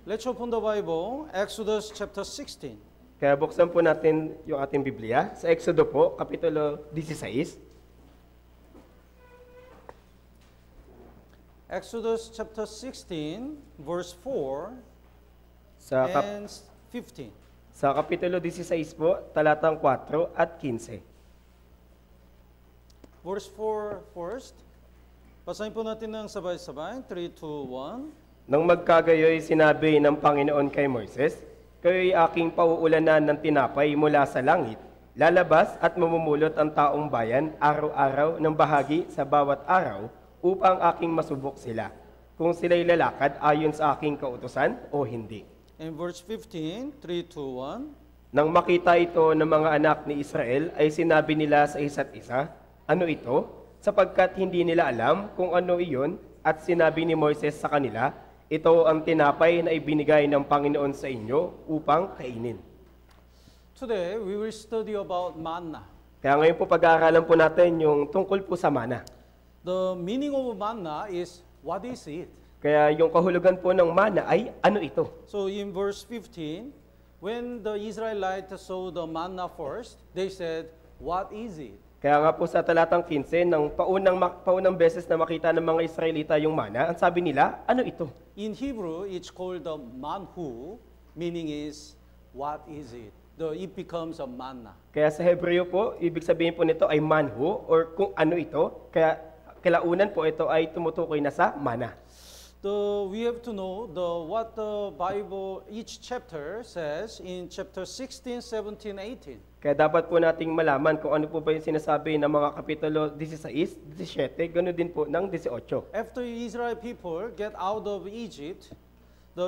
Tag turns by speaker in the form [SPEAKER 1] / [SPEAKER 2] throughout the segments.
[SPEAKER 1] Let's open the Bible, Exodus chapter 16.
[SPEAKER 2] Kaya buksan po natin yung ating Biblia sa Exodo po, Kapitulo 16.
[SPEAKER 1] Exodus chapter 16, verse 4
[SPEAKER 2] Sa,
[SPEAKER 1] and 15.
[SPEAKER 2] sa Kapitulo 16 po, talatang 4 at 15.
[SPEAKER 1] Verse 4 first. Basahin po natin ng sabay-sabay. 3, 2, 1.
[SPEAKER 2] Nang magkagayoy sinabi ng Panginoon kay Moises, kayo'y aking pauulanan ng tinapay mula sa langit. Lalabas at mamumulot ang taong bayan araw-araw ng bahagi sa bawat araw upang aking masubok sila, kung sila'y lalakad ayon sa aking kautusan o hindi.
[SPEAKER 1] And verse 15, 3, 2, 1.
[SPEAKER 2] Nang makita ito ng mga anak ni Israel, ay sinabi nila sa isa't isa, ano ito? Sapagkat hindi nila alam kung ano iyon, at sinabi ni Moises sa kanila, ito ang tinapay na ibinigay ng Panginoon sa inyo upang kainin.
[SPEAKER 1] Today, we will study about manna.
[SPEAKER 2] Kaya ngayon po pag-aaralan po natin yung tungkol po sa mana.
[SPEAKER 1] The meaning of manna is, what is it?
[SPEAKER 2] Kaya yung kahulugan po ng mana ay ano ito?
[SPEAKER 1] So in verse 15, when the Israelites saw the manna first, they said, what is it?
[SPEAKER 2] Kaya nga po sa talatang 15, nang paunang beses na makita ng mga Israelita yung mana, ang sabi nila, ano ito?
[SPEAKER 1] In Hebrew, it's called the manhu, meaning is, what is it? It becomes a manna.
[SPEAKER 2] Kaya sa Hebreo po, ibig sabihin po nito ay manhu or kung ano ito. Kaya kalaunan po ito ay tumutukoy na sa mana.
[SPEAKER 1] We have to know what the Bible, each chapter says in chapter 16, 17, 18.
[SPEAKER 2] Kaya dapat po nating malaman kung ano po ba yung sinasabi ng mga kapitulo 16, 17, ganoon din po ng 18.
[SPEAKER 1] After Israel people get out of Egypt,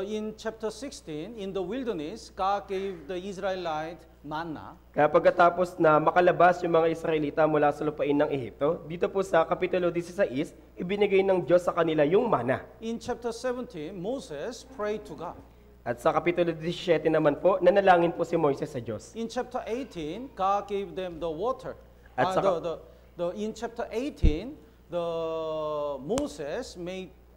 [SPEAKER 1] in chapter 16, in the wilderness, God gave the Israelite manna.
[SPEAKER 2] Kaya pagkatapos na makalabas yung mga Israelita mula sa lupain ng Ehipto, dito po sa kapitulo 16, ibinigay ng Diyos sa kanila yung mana.
[SPEAKER 1] In chapter 17, Moses prayed to God.
[SPEAKER 2] At sa kapitulo 17 naman po, nanalangin po si Moises sa Diyos.
[SPEAKER 1] In chapter 18, God gave them the water.
[SPEAKER 2] At
[SPEAKER 1] In chapter 18, Moses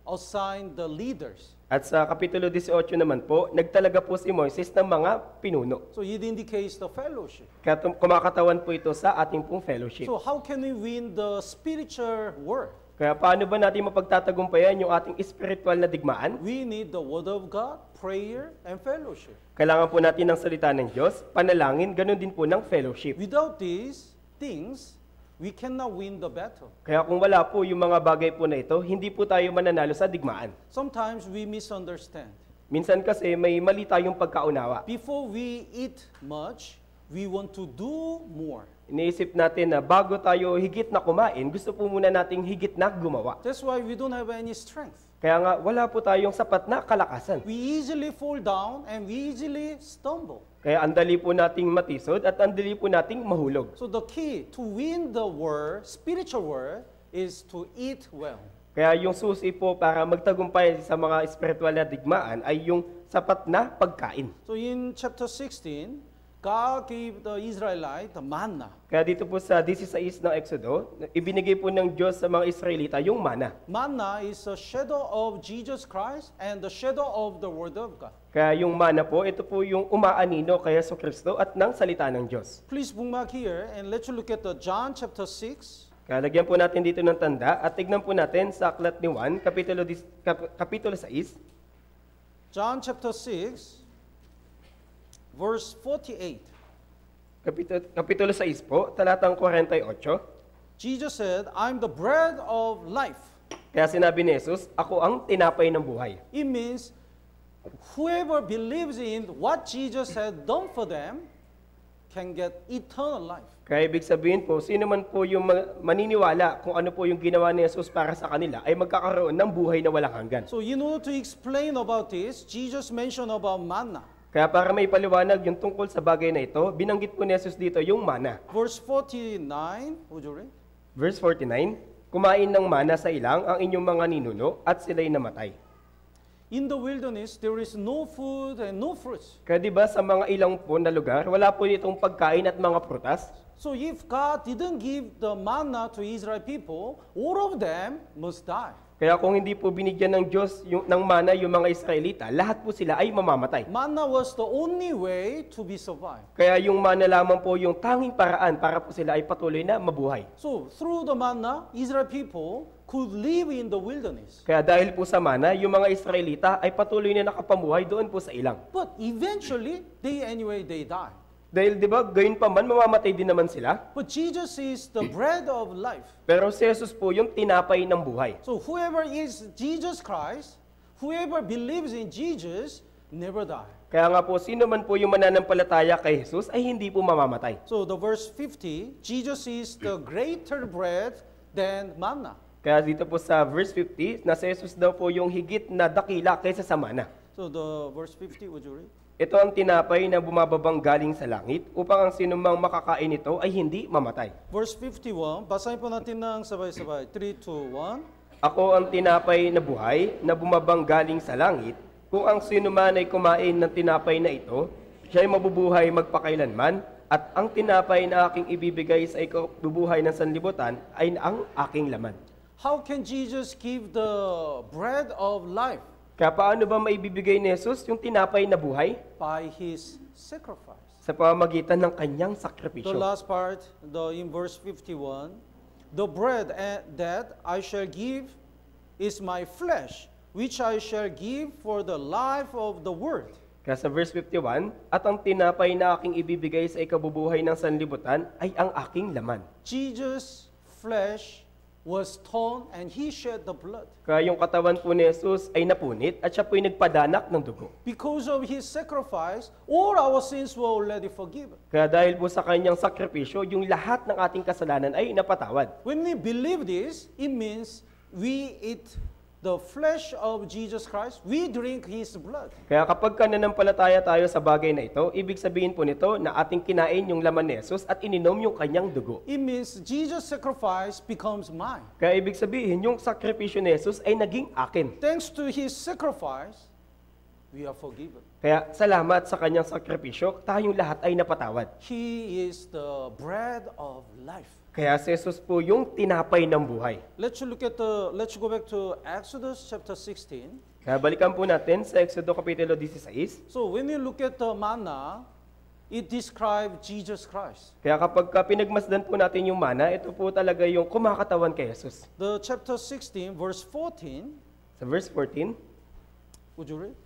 [SPEAKER 1] assigned the leaders.
[SPEAKER 2] At sa kapitulo 18 naman po, nagtalaga po si Moises ng mga pinuno.
[SPEAKER 1] So it indicates the fellowship.
[SPEAKER 2] Kaya kumakatawan po ito sa ating pong fellowship.
[SPEAKER 1] So how can we win the spiritual war?
[SPEAKER 2] Kaya paano ba natin mapagtatagumpayan yung ating spiritual na digmaan?
[SPEAKER 1] We need the word of God, prayer, and fellowship.
[SPEAKER 2] Kailangan po natin ng salita ng Diyos, panalangin, ganun din po ng fellowship.
[SPEAKER 1] Without these things, we cannot win the battle.
[SPEAKER 2] Kaya kung wala po yung mga bagay po na ito, hindi po tayo mananalo sa digmaan.
[SPEAKER 1] Sometimes we misunderstand.
[SPEAKER 2] Minsan kasi may mali tayong pagkaunawa.
[SPEAKER 1] Before we eat much, we want to do more.
[SPEAKER 2] Iniisip natin na bago tayo higit na kumain, gusto po muna nating higit na gumawa.
[SPEAKER 1] That's why we don't have any strength.
[SPEAKER 2] Kaya nga, wala po tayong sapat na kalakasan.
[SPEAKER 1] We easily fall down and we easily stumble.
[SPEAKER 2] Kaya andali po nating matisod at andali po nating mahulog.
[SPEAKER 1] So the key to win the war, spiritual war, is to eat well.
[SPEAKER 2] Kaya yung susi po para magtagumpay sa mga spiritual na digmaan ay yung sapat na pagkain.
[SPEAKER 1] So in chapter 16, God gave the Israelite the manna.
[SPEAKER 2] Kaya dito po sa 16 ng Exodo, ibinigay po ng Diyos sa mga Israelita yung mana.
[SPEAKER 1] Manna is a shadow of Jesus Christ and the shadow of the Word of God.
[SPEAKER 2] Kaya yung mana po, ito po yung umaanino kay Yesu Kristo at ng salita ng Diyos.
[SPEAKER 1] Please bookmark here and let's look at the John chapter 6.
[SPEAKER 2] Kaya lagyan po natin dito ng tanda at tignan po natin sa aklat ni Juan, kapitulo 6.
[SPEAKER 1] John chapter 6, verse 48.
[SPEAKER 2] Kapitulo 6 po, talatang 48.
[SPEAKER 1] Jesus said, I'm the bread of life.
[SPEAKER 2] Kaya sinabi ni Jesus, ako ang tinapay ng buhay.
[SPEAKER 1] It means whoever believes in what Jesus had done for them can get eternal life.
[SPEAKER 2] Kaya ibig sabihin po, sino man po yung maniniwala kung ano po yung ginawa ni Jesus para sa kanila, ay magkakaroon ng buhay na walang hanggan.
[SPEAKER 1] So in order to explain about this, Jesus mentioned about manna.
[SPEAKER 2] Kaya para may paliwanag yung tungkol sa bagay na ito, binanggit po ni Jesus dito yung mana.
[SPEAKER 1] Verse 49, would you read?
[SPEAKER 2] Verse 49, kumain ng mana sa ilang ang inyong mga ninuno at sila'y namatay.
[SPEAKER 1] In the wilderness, there is no food and no fruits.
[SPEAKER 2] Kaya diba sa mga ilang po na lugar, wala po itong pagkain at mga prutas.
[SPEAKER 1] So if God didn't give the manna to Israel people, all of them must die.
[SPEAKER 2] Kaya kung hindi po binigyan ng Diyos ng mana yung mga Israelita, lahat po sila ay mamamatay.
[SPEAKER 1] Manna was the only way to be survived.
[SPEAKER 2] Kaya yung mana lamang po yung tanging paraan para po sila ay patuloy na mabuhay.
[SPEAKER 1] So through the manna, Israel people could live in the wilderness.
[SPEAKER 2] Kaya dahil po sa mana, yung mga Israelita ay patuloy na nakapamuhay doon po sa ilang.
[SPEAKER 1] But eventually, they die.
[SPEAKER 2] Dahil di ba, gayon pa man, mamamatay din naman sila.
[SPEAKER 1] But Jesus is the bread of life.
[SPEAKER 2] Pero si Jesus po yung tinapay ng buhay.
[SPEAKER 1] So whoever is Jesus Christ, whoever believes in Jesus, never die.
[SPEAKER 2] Kaya nga po, sino man po yung mananampalataya kay Jesus ay hindi po mamamatay.
[SPEAKER 1] So the verse 50, Jesus is the greater bread than manna.
[SPEAKER 2] Kaya dito po sa verse 50, na si Jesus daw po yung higit na dakila kaysa sa mana.
[SPEAKER 1] So the verse 50, would you read?
[SPEAKER 2] Ito ang tinapay na bumababang galing sa langit upang ang sinumang makakain nito ay hindi mamatay.
[SPEAKER 1] Verse 51, basahin po natin ng sabay-sabay. 3, 2, 1.
[SPEAKER 2] Ako ang tinapay na buhay na bumabang galing sa langit. Kung ang sinuman ay kumain ng tinapay na ito, siya ay mabubuhay magpakailanman, at ang tinapay na aking ibibigay sa ikabubuhay ng sanlibutan ay ang aking laman.
[SPEAKER 1] How can Jesus give the bread of life?
[SPEAKER 2] Kaya paano ba maibibigay ni Jesus yung tinapay na buhay?
[SPEAKER 1] By His sacrifice.
[SPEAKER 2] Sa pamamagitan ng kanyang
[SPEAKER 1] The
[SPEAKER 2] sakripisyo.
[SPEAKER 1] last part, in verse 51, the bread that I shall give is my flesh, which I shall give for the life of the world.
[SPEAKER 2] Kaya sa verse 51, at ang tinapay na aking ibibigay sa ikabubuhay ng sanlibutan ay ang aking laman.
[SPEAKER 1] Jesus' flesh was torn and He shed the blood.
[SPEAKER 2] Kaya yung katawan po ni Jesus ay napunit at siya po ay nagpadanak ng dugo.
[SPEAKER 1] Because of His sacrifice, all our sins were already forgiven.
[SPEAKER 2] Kaya dahil po sa kanyang sakripisyo, yung lahat ng ating kasalanan ay napatawad.
[SPEAKER 1] When we believe this, it means we eat the flesh of Jesus Christ, we drink His blood.
[SPEAKER 2] Kaya kapag nananampalataya tayo sa bagay na ito, ibig sabihin po nito na ating kinain yung laman ni Jesus at ininom yung kanyang dugo.
[SPEAKER 1] It means Jesus' sacrifice becomes mine.
[SPEAKER 2] Kaya ibig sabihin, yung sakripisyo ni Jesus ay naging akin.
[SPEAKER 1] Thanks to His sacrifice, we are forgiven.
[SPEAKER 2] Kaya salamat sa kanyang sakripisyo, tayong lahat ay napatawad.
[SPEAKER 1] He is the bread of life.
[SPEAKER 2] Kaya si Jesus po yung tinapay ng buhay.
[SPEAKER 1] Let's go back to Exodus chapter 16.
[SPEAKER 2] Kaya balikan po natin sa Exodo Kapitulo 16.
[SPEAKER 1] So when you look at the manna, it describes Jesus Christ.
[SPEAKER 2] Kaya kapag pinagmasdan po natin yung mana, ito po talaga yung kumakatawan kay Jesus.
[SPEAKER 1] The chapter 16, verse 14,
[SPEAKER 2] Sa verse 14,
[SPEAKER 1] would you read?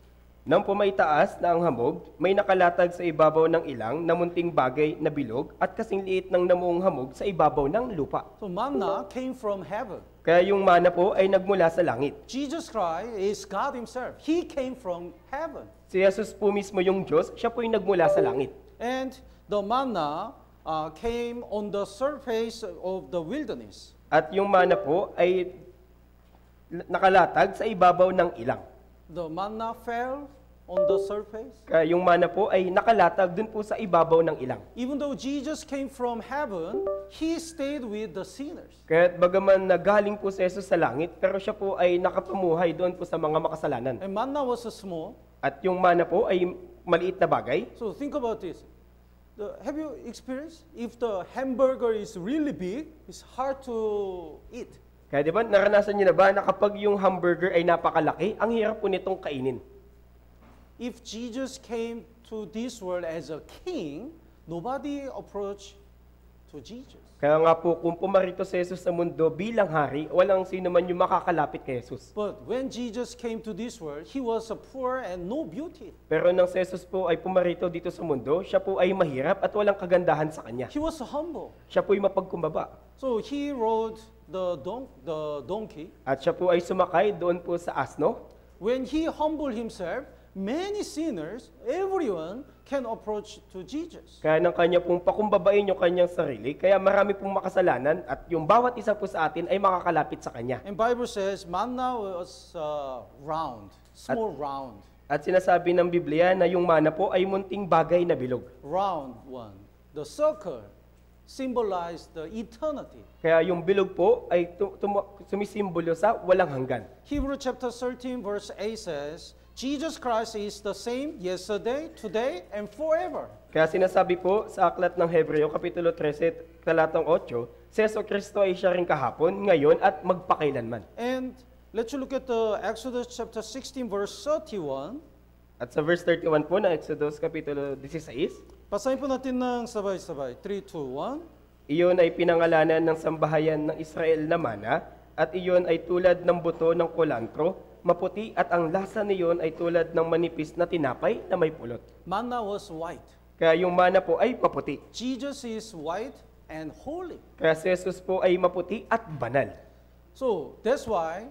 [SPEAKER 2] nang pumaitaas na ang hamog, may nakalatag sa ibabaw ng ilang na munting bagay na bilog at kasing liit ng namuong hamog sa ibabaw ng lupa.
[SPEAKER 1] So manna came from heaven.
[SPEAKER 2] Kaya yung mana po ay nagmula sa langit.
[SPEAKER 1] Jesus Christ is God Himself. He came from heaven.
[SPEAKER 2] Si Jesus po mismo yung Diyos, siya po yung nagmula sa langit.
[SPEAKER 1] And the manna came on the surface of the wilderness.
[SPEAKER 2] At yung mana po ay nakalatag sa ibabaw ng ilang.
[SPEAKER 1] The manna fell on the surface.
[SPEAKER 2] Kaya yung mana po ay nakalatag dun po sa ibabaw ng ilang.
[SPEAKER 1] Even though Jesus came from heaven, He stayed with the sinners.
[SPEAKER 2] Kaya bagaman nagaling po si Jesus sa langit, pero siya po ay nakapamuhay doon po sa mga makasalanan.
[SPEAKER 1] And manna was small.
[SPEAKER 2] At yung mana po ay maliit na bagay.
[SPEAKER 1] So think about this. Have you experienced? If the hamburger is really big, it's hard to eat.
[SPEAKER 2] Kaya di ba, naranasan niyo na ba na kapag yung hamburger ay napakalaki, ang hirap po nitong kainin?
[SPEAKER 1] If Jesus came to this world as a king, nobody approached to Jesus.
[SPEAKER 2] Kaya nga po, kung pumarito si Jesus sa mundo bilang hari, walang sino man yung makakalapit kay Jesus.
[SPEAKER 1] But when Jesus came to this world, He was a poor and no beauty.
[SPEAKER 2] Pero nang si Jesus po ay pumarito dito sa mundo, siya po ay mahirap at walang kagandahan sa kanya.
[SPEAKER 1] He was humble.
[SPEAKER 2] Siya po ay mapagkumbaba.
[SPEAKER 1] So He rode the donkey.
[SPEAKER 2] At siya po ay sumakay doon po sa asno.
[SPEAKER 1] When He humbled Himself, many sinners, everyone can approach to Jesus.
[SPEAKER 2] Kaya nang kanya pong pakumbabain yung kanyang sarili, kaya marami pong makasalanan at yung bawat isa po sa atin ay makakalapit sa kanya.
[SPEAKER 1] And Bible says manna was round, small round.
[SPEAKER 2] At sinasabi ng Biblia na yung mana po ay munting bagay na bilog.
[SPEAKER 1] Round one. The circle symbolized the eternity.
[SPEAKER 2] Kaya yung bilog po ay sumisimbolo sa walang hanggan.
[SPEAKER 1] Hebrew chapter 13 verse 8 says, Jesus Christ is the same yesterday, today, and forever.
[SPEAKER 2] Kaya sinasabi po sa aklat ng Hebreo, Kapitulo 13, talatang 8, si Jesu Kristo ay siya rin kahapon, ngayon, at magpakailanman.
[SPEAKER 1] And Let's look at Exodus chapter 16, verse 31.
[SPEAKER 2] At sa verse 31 po ng Exodus Kapitulo 16,
[SPEAKER 1] Basahin po natin ng sabay-sabay. 3, 2, 1.
[SPEAKER 2] iyon ay pinangalanan ng sambahayan ng Israel na mana, at iyon ay tulad ng buto ng kulantro, maputi, at ang lasa niyon ay tulad ng manipis na tinapay na may pulot.
[SPEAKER 1] Manna was white.
[SPEAKER 2] Kaya yung mana po ay maputi.
[SPEAKER 1] Jesus is white and holy.
[SPEAKER 2] Kaya si Jesus po ay maputi at banal.
[SPEAKER 1] So that's why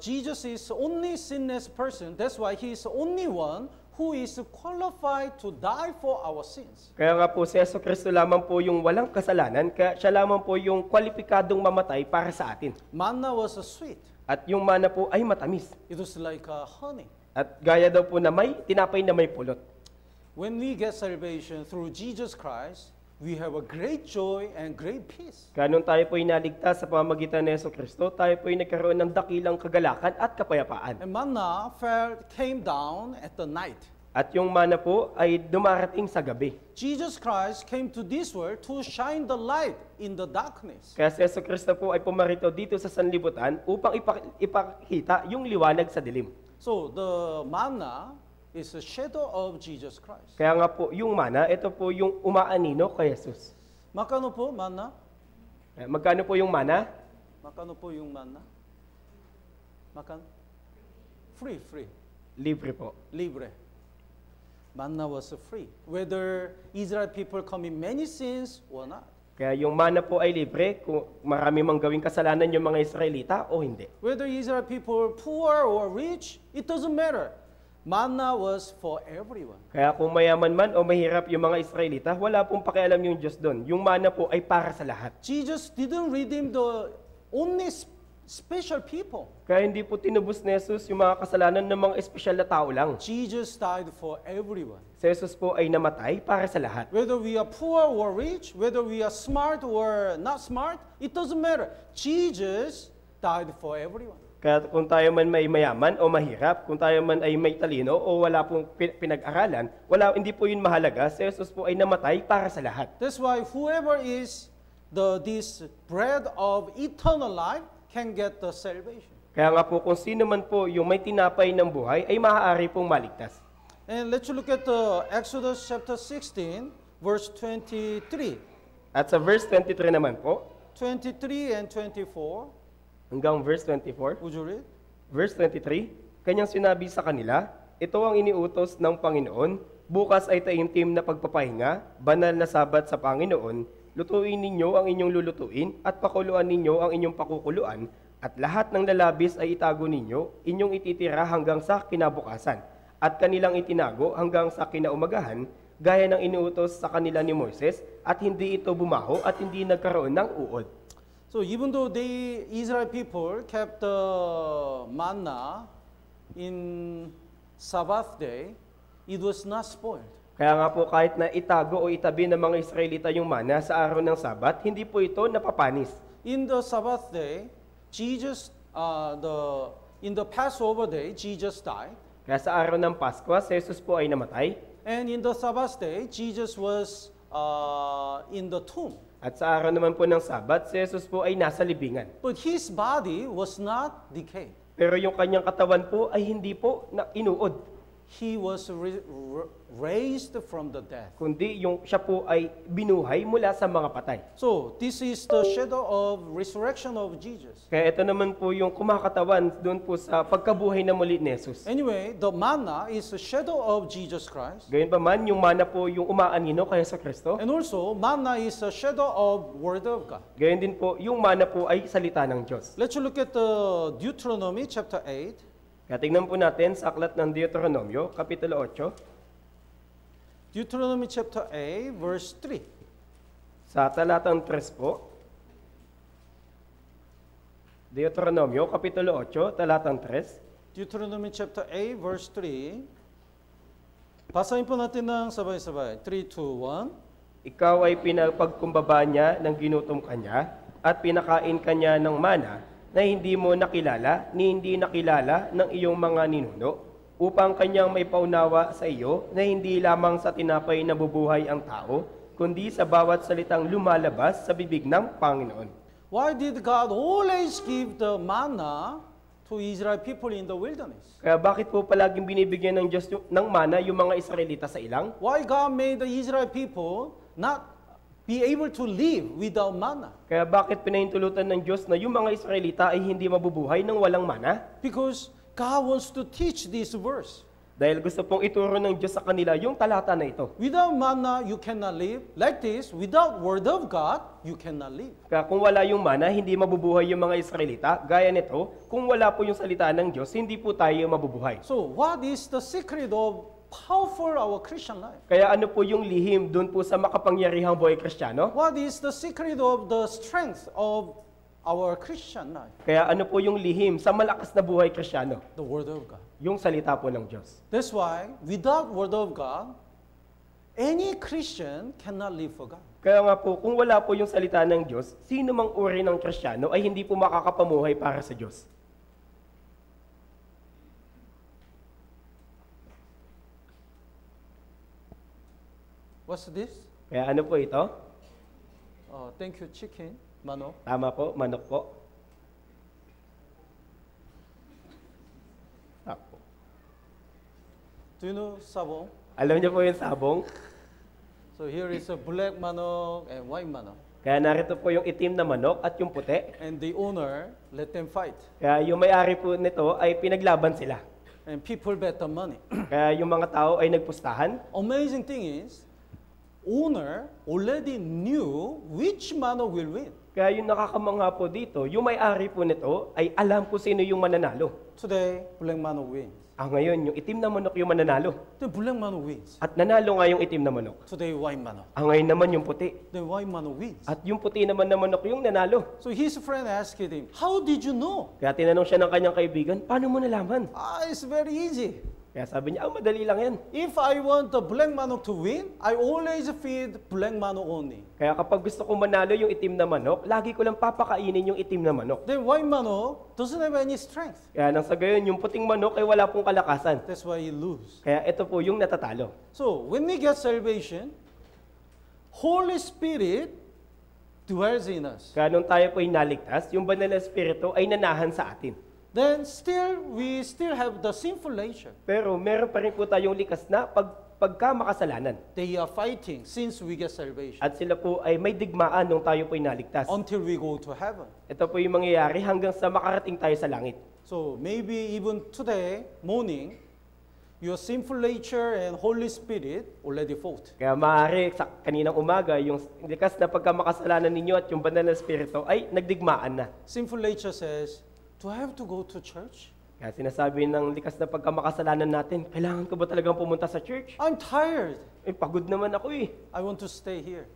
[SPEAKER 1] Jesus is only sinless person. That's why he is the only one who is qualified to die for our sins.
[SPEAKER 2] Kaya nga po si Yesu Kristo lamang po yung walang kasalanan, kaya siya lamang po yung kwalipikadong mamatay para sa atin.
[SPEAKER 1] Manna was sweet.
[SPEAKER 2] At yung mana po ay matamis.
[SPEAKER 1] It was like honey.
[SPEAKER 2] At gaya daw po na may tinapay na may pulot.
[SPEAKER 1] When we get salvation through Jesus Christ, we have a great joy and great peace.
[SPEAKER 2] Kaya nung tayo po inaligtas sa pamamagitan ni Yesu Kristo, tayo po ay nagkaroon ng dakilang kagalakan at kapayapaan.
[SPEAKER 1] And manna came down at the night.
[SPEAKER 2] At yung mana po ay dumarating sa gabi.
[SPEAKER 1] Jesus Christ came to this world to shine the light in the darkness.
[SPEAKER 2] Kaya si Yesu Kristo po ay pumarito dito sa sanlibutan upang ipakita yung liwanag sa dilim.
[SPEAKER 1] So the manna is a shadow of Jesus Christ.
[SPEAKER 2] Kaya nga po yung mana, ito po yung umaanino kay Jesus.
[SPEAKER 1] Magkano po manna?
[SPEAKER 2] Magkano po yung mana?
[SPEAKER 1] Magkano po yung manna? Magkano? Free.
[SPEAKER 2] Libre po.
[SPEAKER 1] Libre. Manna was free. Whether Israel people commit many sins or not.
[SPEAKER 2] Kaya yung mana po ay libre kung marami mang gawing kasalanan yung mga Israelita o hindi.
[SPEAKER 1] Whether Israel people poor or rich, it doesn't matter. Manna was for everyone.
[SPEAKER 2] Kaya kung mayaman man o mahirap yung mga Israelita, wala pong pakialam yung Diyos doon. Yung mana po ay para sa lahat.
[SPEAKER 1] Jesus didn't redeem the only special people.
[SPEAKER 2] Kaya hindi po tinubos ni Jesus yung mga kasalanan ng mga espesyal na tao lang.
[SPEAKER 1] Jesus died for everyone.
[SPEAKER 2] Si Jesus po ay namatay para sa lahat.
[SPEAKER 1] Whether we are poor or rich, whether we are smart or not smart, it doesn't matter. Jesus died for everyone.
[SPEAKER 2] Kaya kung tayo man may mayaman o mahirap, kung tayo man ay may talino o wala pong pinag-aralan, hindi po yun mahalaga. Si Jesus po ay namatay para sa lahat.
[SPEAKER 1] That's why whoever is this bread of eternal life can get the salvation.
[SPEAKER 2] Kaya nga po kung sino man po yung may tinapay ng buhay ay maaari pong maligtas.
[SPEAKER 1] And let's look at Exodus chapter 16, verse 23.
[SPEAKER 2] At sa verse 23 naman po,
[SPEAKER 1] 23 and 24.
[SPEAKER 2] hanggang verse 24.
[SPEAKER 1] Would you read?
[SPEAKER 2] Verse 23, kanyang sinabi sa kanila, ito ang iniutos ng Panginoon, bukas ay taimtim na pagpapahinga, banal na sabat sa Panginoon, lutuin ninyo ang inyong lulutuin at pakuluan ninyo ang inyong pakukuluan, at lahat ng lalabis ay itago ninyo, inyong ititira hanggang sa kinabukasan, at kanilang itinago hanggang sa kinaumagahan, gaya ng inuutos sa kanila ni Moises, at hindi ito bumaho at hindi nagkaroon ng uod.
[SPEAKER 1] So even though the Israel people kept the manna in Sabbath day, it was not spoiled.
[SPEAKER 2] Kaya nga po kahit na itago o itabi ng mga Israelita yung mana sa araw ng Sabat, hindi po ito napapanis.
[SPEAKER 1] In the Sabbath day, in the Passover day, Jesus died.
[SPEAKER 2] Kaya sa araw ng Pasko, si Jesus po ay namatay.
[SPEAKER 1] And in the Sabbath day, Jesus was in the tomb.
[SPEAKER 2] At sa araw naman po ng Sabat, si Jesus po ay nasa libingan.
[SPEAKER 1] But his body was not decayed.
[SPEAKER 2] Pero yung kanyang katawan po ay hindi po inuod.
[SPEAKER 1] He was raised from the dead.
[SPEAKER 2] Kundi yung siya po ay binuhay mula sa mga patay.
[SPEAKER 1] So this is the shadow of resurrection of Jesus.
[SPEAKER 2] Kaya ito naman po yung kumakatawan doon po sa pagkabuhay na muli ni Jesus.
[SPEAKER 1] Anyway, the manna is a shadow of Jesus Christ.
[SPEAKER 2] Gayon pa man, yung mana po yung umaanino kay sa Kristo.
[SPEAKER 1] And also, manna is a shadow of Word of God.
[SPEAKER 2] Gayon din po, yung mana po ay salita ng Diyos.
[SPEAKER 1] Let's look at Deuteronomy chapter 8.
[SPEAKER 2] Kaya tingnan po natin sa aklat ng Deuteronomio, Kapitulo 8.
[SPEAKER 1] Deuteronomy chapter 8, verse 3.
[SPEAKER 2] Sa talatang 3 po. Deuteronomio, Kapitulo 8, talatang 3.
[SPEAKER 1] Deuteronomy chapter 8, verse 3. Basahin po natin ng sabay-sabay. 3, 2, 1.
[SPEAKER 2] Ikaw ay pinapagkumbaba niya ng ginutom kanya at pinakain kanya ng mana na hindi mo nakilala ni hindi nakilala ng iyong mga ninuno, upang kanyang may paunawa sa iyo na hindi lamang sa tinapay nabubuhay ang tao, kundi sa bawat salitang lumalabas sa bibig ng Panginoon.
[SPEAKER 1] Why did God always give the manna to Israel people in the wilderness?
[SPEAKER 2] Kaya bakit po palaging binibigyan ng Diyos ng mana yung mga Israelita sa ilang?
[SPEAKER 1] Why God made the Israel people not be able to live without manna?
[SPEAKER 2] Kaya bakit pinahintulutan ng Diyos na yung mga Israelita ay hindi mabubuhay ng walang mana?
[SPEAKER 1] Because God wants to teach this verse.
[SPEAKER 2] Dahil gusto pong ituro ng Diyos sa kanila yung talata na ito.
[SPEAKER 1] Without manna, you cannot live. Like this, without word of God, you cannot live.
[SPEAKER 2] Kaya kung wala yung mana, hindi mabubuhay yung mga Israelita. Gaya nito, kung wala po yung salita ng Diyos, hindi po tayo mabubuhay.
[SPEAKER 1] So, what is the secret of powerful our Christian life?
[SPEAKER 2] Kaya ano po yung lihim doon po sa makapangyarihang buhay Kristiyano?
[SPEAKER 1] What is the secret of the strength of our Christian life?
[SPEAKER 2] Kaya ano po yung lihim sa malakas na buhay Kristiyano?
[SPEAKER 1] The word of God.
[SPEAKER 2] Yung salita po ng Diyos.
[SPEAKER 1] That's why, without word of God, any Christian cannot live for God.
[SPEAKER 2] Kaya nga po, kung wala po yung salita ng Diyos, sino mang uri ng Kristiyano ay hindi po makakapamuhay para sa Diyos.
[SPEAKER 1] What's this?
[SPEAKER 2] Kaya ano po ito?
[SPEAKER 1] Thank you, chicken, manok.
[SPEAKER 2] Tama po, manok po. Apo.
[SPEAKER 1] Do you know sabong?
[SPEAKER 2] Alam niyo po yung sabong?
[SPEAKER 1] So here is a black manok and white manok.
[SPEAKER 2] Kaya narito po yung itim na manok at yung puti.
[SPEAKER 1] And the owner let them fight.
[SPEAKER 2] Kaya yung may-ari po nito ay pinaglaban sila.
[SPEAKER 1] And people bet the money.
[SPEAKER 2] Kaya yung mga tao ay nagpustahan.
[SPEAKER 1] Amazing thing is, owner already knew which manok will win.
[SPEAKER 2] Kaya yung nakakamangha po dito, yung may-ari po nito ay alam po sino yung mananalo.
[SPEAKER 1] Today, black manok wins.
[SPEAKER 2] Ngayon, yung itim na manok yung mananalo.
[SPEAKER 1] The black manok wins.
[SPEAKER 2] At nanalo nga yung itim na manok.
[SPEAKER 1] Today, white manok.
[SPEAKER 2] Ngayon naman yung puti.
[SPEAKER 1] The white manok wins.
[SPEAKER 2] At yung puti naman na manok yung nanalo.
[SPEAKER 1] So his friend asked him, how did you know?
[SPEAKER 2] Kaya tinanong siya ng kanyang kaibigan, paano mo nalaman?
[SPEAKER 1] It's very easy.
[SPEAKER 2] Kaya sabi niya, madali lang yan.
[SPEAKER 1] If I want the black manok to win, I always feed black manok only.
[SPEAKER 2] Kaya kapag gusto kong manalo yung itim na manok, lagi ko lang papakainin yung itim na manok.
[SPEAKER 1] Then white manok doesn't have any strength.
[SPEAKER 2] Kaya nang sa gayon, yung puting manok ay wala pong kalakasan.
[SPEAKER 1] That's why he lose.
[SPEAKER 2] Kaya ito po yung natatalo.
[SPEAKER 1] So when we get salvation, Holy Spirit dwells in us.
[SPEAKER 2] Kaya nung tayo po ay naligtas, yung banal na espiritu ay nanahan sa atin.
[SPEAKER 1] Then we still have the sinful nature.
[SPEAKER 2] Pero meron pa rin po tayong likas na pagka makasalanan.
[SPEAKER 1] They are fighting since we get salvation.
[SPEAKER 2] At sila po ay may digmaan nung tayo po ay naligtas.
[SPEAKER 1] Until we go to heaven.
[SPEAKER 2] Ito po yung mangyayari hanggang sa makarating tayo sa langit.
[SPEAKER 1] So maybe even today morning, your sinful nature and Holy Spirit already fought.
[SPEAKER 2] Kaya maaari sa kaninang umaga, yung likas na pagka makasalanan ninyo at yung banal na espiritu ay nagdigmaan na.
[SPEAKER 1] Sinful nature says, do I have to go to church?
[SPEAKER 2] Kaya sinasabi ng likas na pagka makasalanan natin, kailangan ko ba talagang pumunta sa church?
[SPEAKER 1] I'm tired.
[SPEAKER 2] Pagod naman ako eh.
[SPEAKER 1] I want to stay here.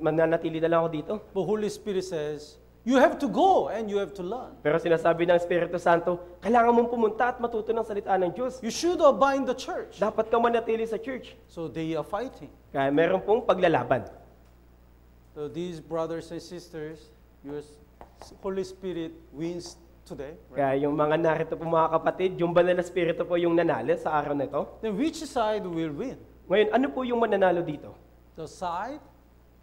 [SPEAKER 2] Mananatili na lang ako dito.
[SPEAKER 1] But Holy Spirit says, you have to go and you have to learn.
[SPEAKER 2] Pero sinasabi ng Espiritu Santo, kailangan mong pumunta at matuto ng salita ng Diyos.
[SPEAKER 1] You should abide in the church.
[SPEAKER 2] Dapat ka manatili sa church.
[SPEAKER 1] So they are fighting.
[SPEAKER 2] Kaya meron pong paglalaban.
[SPEAKER 1] So these brothers and sisters, your Holy Spirit wins today. Right?
[SPEAKER 2] Kaya yung mga narito po mga kapatid, yung banal na espiritu po yung nanalo sa araw na ito.
[SPEAKER 1] Then which side will win?
[SPEAKER 2] Ngayon, ano po yung mananalo dito?
[SPEAKER 1] The side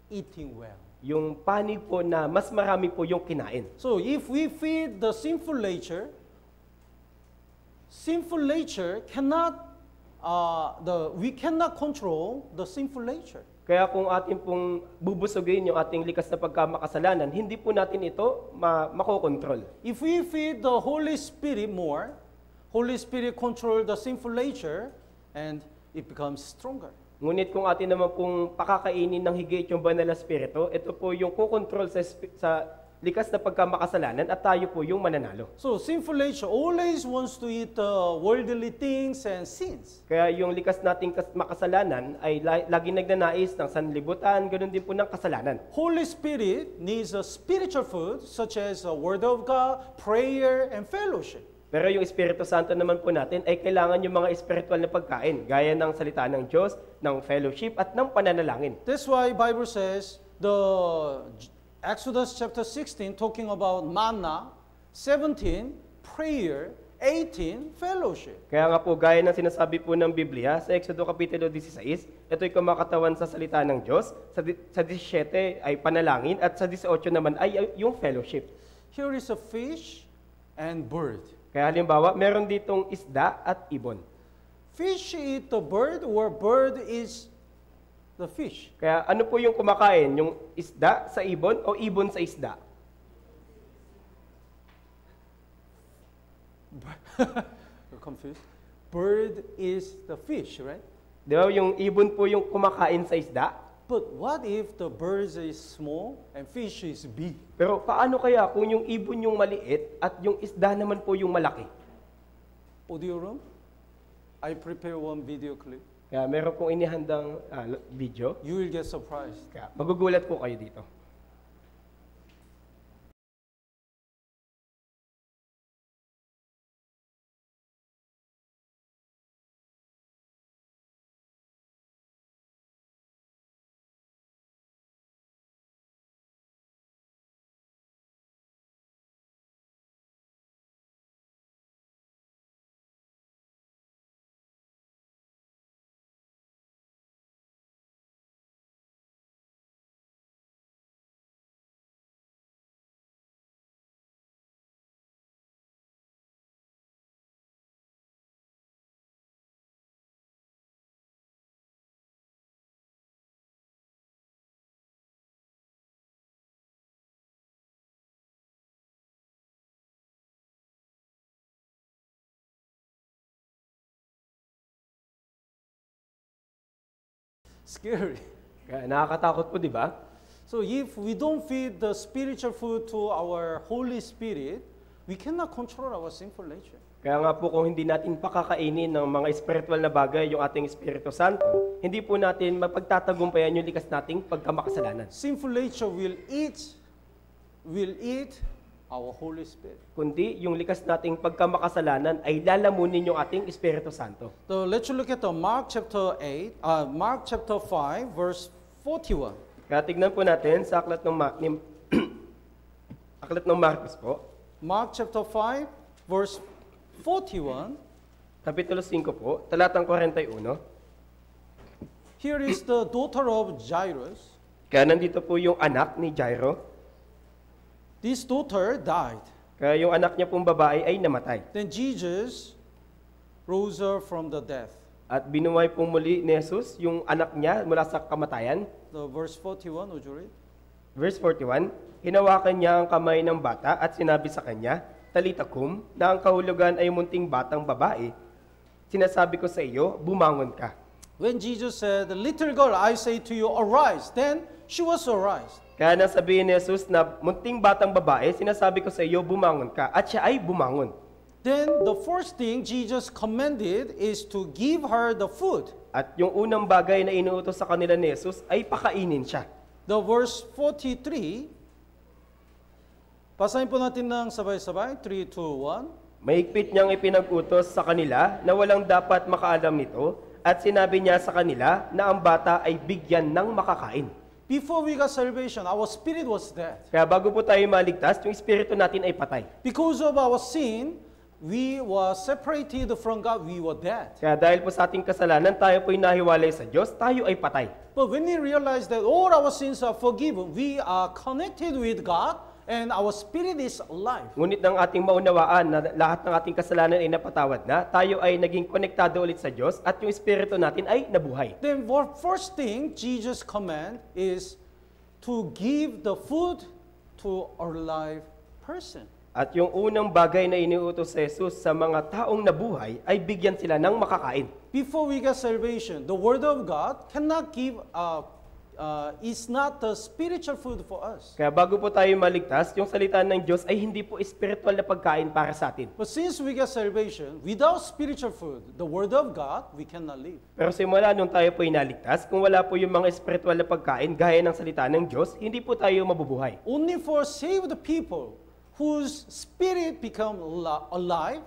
[SPEAKER 1] eating well.
[SPEAKER 2] Yung panig po na mas marami po yung kinain.
[SPEAKER 1] So if we feed the sinful nature we cannot control the sinful nature.
[SPEAKER 2] Kaya kung atin pong bubusugin yung ating likas na pagkamakasalanan, hindi po natin ito makokontrol.
[SPEAKER 1] If we feed the Holy Spirit more, Holy Spirit control the sinful nature and it becomes stronger.
[SPEAKER 2] Ngunit kung atin naman pong pakakainin ng higit yung banal na espiritu, ito po yung kukontrol sa likas na pagkamakasalanan at tayo po yung mananalo.
[SPEAKER 1] So sinful nature always wants to eat worldly things and sins.
[SPEAKER 2] Kaya yung likas nating makasalanan ay lagi nagnanais ng sanlibutan, ganoon din po ng kasalanan.
[SPEAKER 1] Holy Spirit needs a spiritual food such as the Word of God, prayer, and fellowship.
[SPEAKER 2] Pero yung Espiritu Santo naman po natin ay kailangan yung mga espiritual na pagkain, gaya ng salita ng Diyos, ng fellowship at ng pananalangin.
[SPEAKER 1] That's why Bible says the Exodus chapter 16 talking about manna, 17 prayer 18, fellowship.
[SPEAKER 2] Kaya nga po, gaya ng sinasabi po ng Biblia, sa Exodo Kapitulo 16, ito'y kumakatawan sa salita ng Diyos, sa 17 ay panalangin, at sa 18 naman ay yung fellowship.
[SPEAKER 1] Here is a fish and bird.
[SPEAKER 2] Kaya halimbawa, meron ditong isda at ibon.
[SPEAKER 1] Fish eat the bird or bird is the fish?
[SPEAKER 2] Kaya ano po yung kumakain? Yung isda sa ibon o ibon sa isda?
[SPEAKER 1] You're confused? Bird is the fish, right?
[SPEAKER 2] Di ba? Yung ibon po yung kumakain sa isda.
[SPEAKER 1] But what if the bird is small and fish is big?
[SPEAKER 2] Pero paano kaya kung yung ibon yung maliit at yung isda naman po yung malaki?
[SPEAKER 1] Audio room? I prepare one video clip.
[SPEAKER 2] Kaya meron pong inihandang video.
[SPEAKER 1] You will get surprised.
[SPEAKER 2] Kaya magugulat po kayo dito.
[SPEAKER 1] Scary.
[SPEAKER 2] Kaya nakakatakot po, di ba?
[SPEAKER 1] So if we don't feed the spiritual food to our Holy Spirit, we cannot control our sinful nature.
[SPEAKER 2] Kaya nga po kung hindi natin pakakainin ng mga spiritual na bagay yung ating Espiritu Santo, hindi po natin mapagtatagumpayan yung likas nating pagkamakasalanan.
[SPEAKER 1] Sinful nature will eat our Holy Spirit.
[SPEAKER 2] Kundi yung likas nating pagkamakasalanan ay lalamunin yung ating Espiritu Santo.
[SPEAKER 1] So let's look at the Mark chapter 5, verse 41.
[SPEAKER 2] Kaya tignan po natin sa aklat ng aklat ng Marcos po,
[SPEAKER 1] Mark chapter 5, verse 41.
[SPEAKER 2] Kapitulo 5 po, talatang 41.
[SPEAKER 1] Here is the daughter of Jairus.
[SPEAKER 2] Kaya nandito po yung anak ni Jairo.
[SPEAKER 1] This daughter died.
[SPEAKER 2] Kaya yung anak niya pong babae ay namatay.
[SPEAKER 1] Then Jesus rose her from the death.
[SPEAKER 2] At binuhay pong muli ni Jesus yung anak niya mula sa kamatayan.
[SPEAKER 1] The verse 41, would you read?
[SPEAKER 2] Verse 41, hinawakan niya ang kamay ng bata at sinabi sa kanya, Talita kum, na ang kahulugan ay munting batang babae. Sinasabi ko sa iyo, bumangon ka.
[SPEAKER 1] When Jesus said, little girl, I say to you, arise, then she was arise.
[SPEAKER 2] Kaya nang sabihin ni Jesus na munting batang babae, sinasabi ko sa iyo, bumangon ka. At siya ay bumangon.
[SPEAKER 1] Then the first thing Jesus commanded is to give her the food.
[SPEAKER 2] At yung unang bagay na inuutos sa kanila ni Jesus ay pakainin siya.
[SPEAKER 1] The verse 43, basahin po natin ng sabay-sabay, 3, 2, 1.
[SPEAKER 2] Mahigpit niyang ipinag-utos sa kanila na walang dapat makaalam nito at sinabi niya sa kanila na ang bata ay bigyan ng makakain.
[SPEAKER 1] Before we got salvation, our spirit was dead.
[SPEAKER 2] Kaya bago po tayo maligtas, yung espiritu natin ay patay.
[SPEAKER 1] Because of our sin, we were separated from God, we were dead.
[SPEAKER 2] Kaya dahil po sa ating kasalanan, tayo po'y nahiwalay sa Diyos, tayo ay patay.
[SPEAKER 1] But when we realize that all our sins are forgiven, we are connected with God and our spirit is alive.
[SPEAKER 2] Ngunit ng ating maunawaan na lahat ng ating kasalanan ay napatawad na, tayo ay naging konektado ulit sa Diyos at yung espiritu natin ay nabuhay.
[SPEAKER 1] Then the first thing Jesus command is to give the food to a live person.
[SPEAKER 2] At yung unang bagay na iniutos sa Jesus sa mga taong nabuhay ay bigyan sila ng makakain.
[SPEAKER 1] Before we get salvation, the Word of God cannot give, is not the spiritual food for us.
[SPEAKER 2] Kaya bago po tayo maligtas, yung salita ng Diyos ay hindi po espiritual na pagkain para sa atin.
[SPEAKER 1] But since we get salvation, without spiritual food, the Word of God, we cannot live.
[SPEAKER 2] Pero simula nung tayo po inaligtas, kung wala po yung mga espiritual na pagkain gaya ng salita ng Diyos, hindi po tayo mabubuhay.
[SPEAKER 1] Only for saved people whose spirit become alive,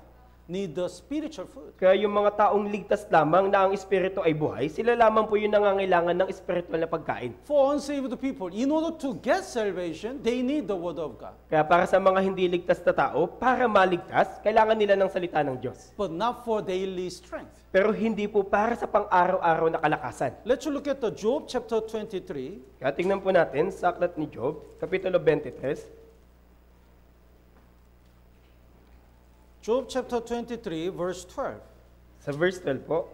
[SPEAKER 1] need the spiritual food.
[SPEAKER 2] Kaya yung mga taong ligtas lamang na ang espiritu ay buhay, sila lamang po yung nangangailangan ng espiritual na pagkain.
[SPEAKER 1] For unsaved people, in order to get salvation, they need the word of God.
[SPEAKER 2] Kaya para sa mga hindi ligtas na tao, para maligtas, kailangan nila ng salita ng Diyos.
[SPEAKER 1] But not for daily strength.
[SPEAKER 2] Pero hindi po para sa pang-araw-araw na kalakasan.
[SPEAKER 1] Let's look at the Job chapter 23.
[SPEAKER 2] Kaya tingnan po natin sa aklat ni Job, Kapitulo 23.
[SPEAKER 1] Job chapter 23, verse 12.
[SPEAKER 2] Sa verse 12 po,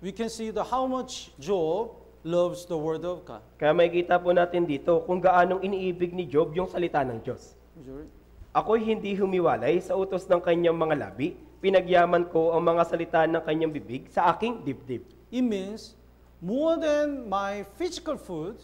[SPEAKER 1] We can see how much Job loves the word of God.
[SPEAKER 2] kaya makikita po natin dito kung gaanong iniibig ni Job yung salita ng Diyos.
[SPEAKER 1] Would you read?
[SPEAKER 2] Ako'y hindi humiwalay sa utos ng kanyang mga labi, pinagyaman ko ang mga salita ng kanyang bibig sa aking dibdib.
[SPEAKER 1] It means more than my physical food,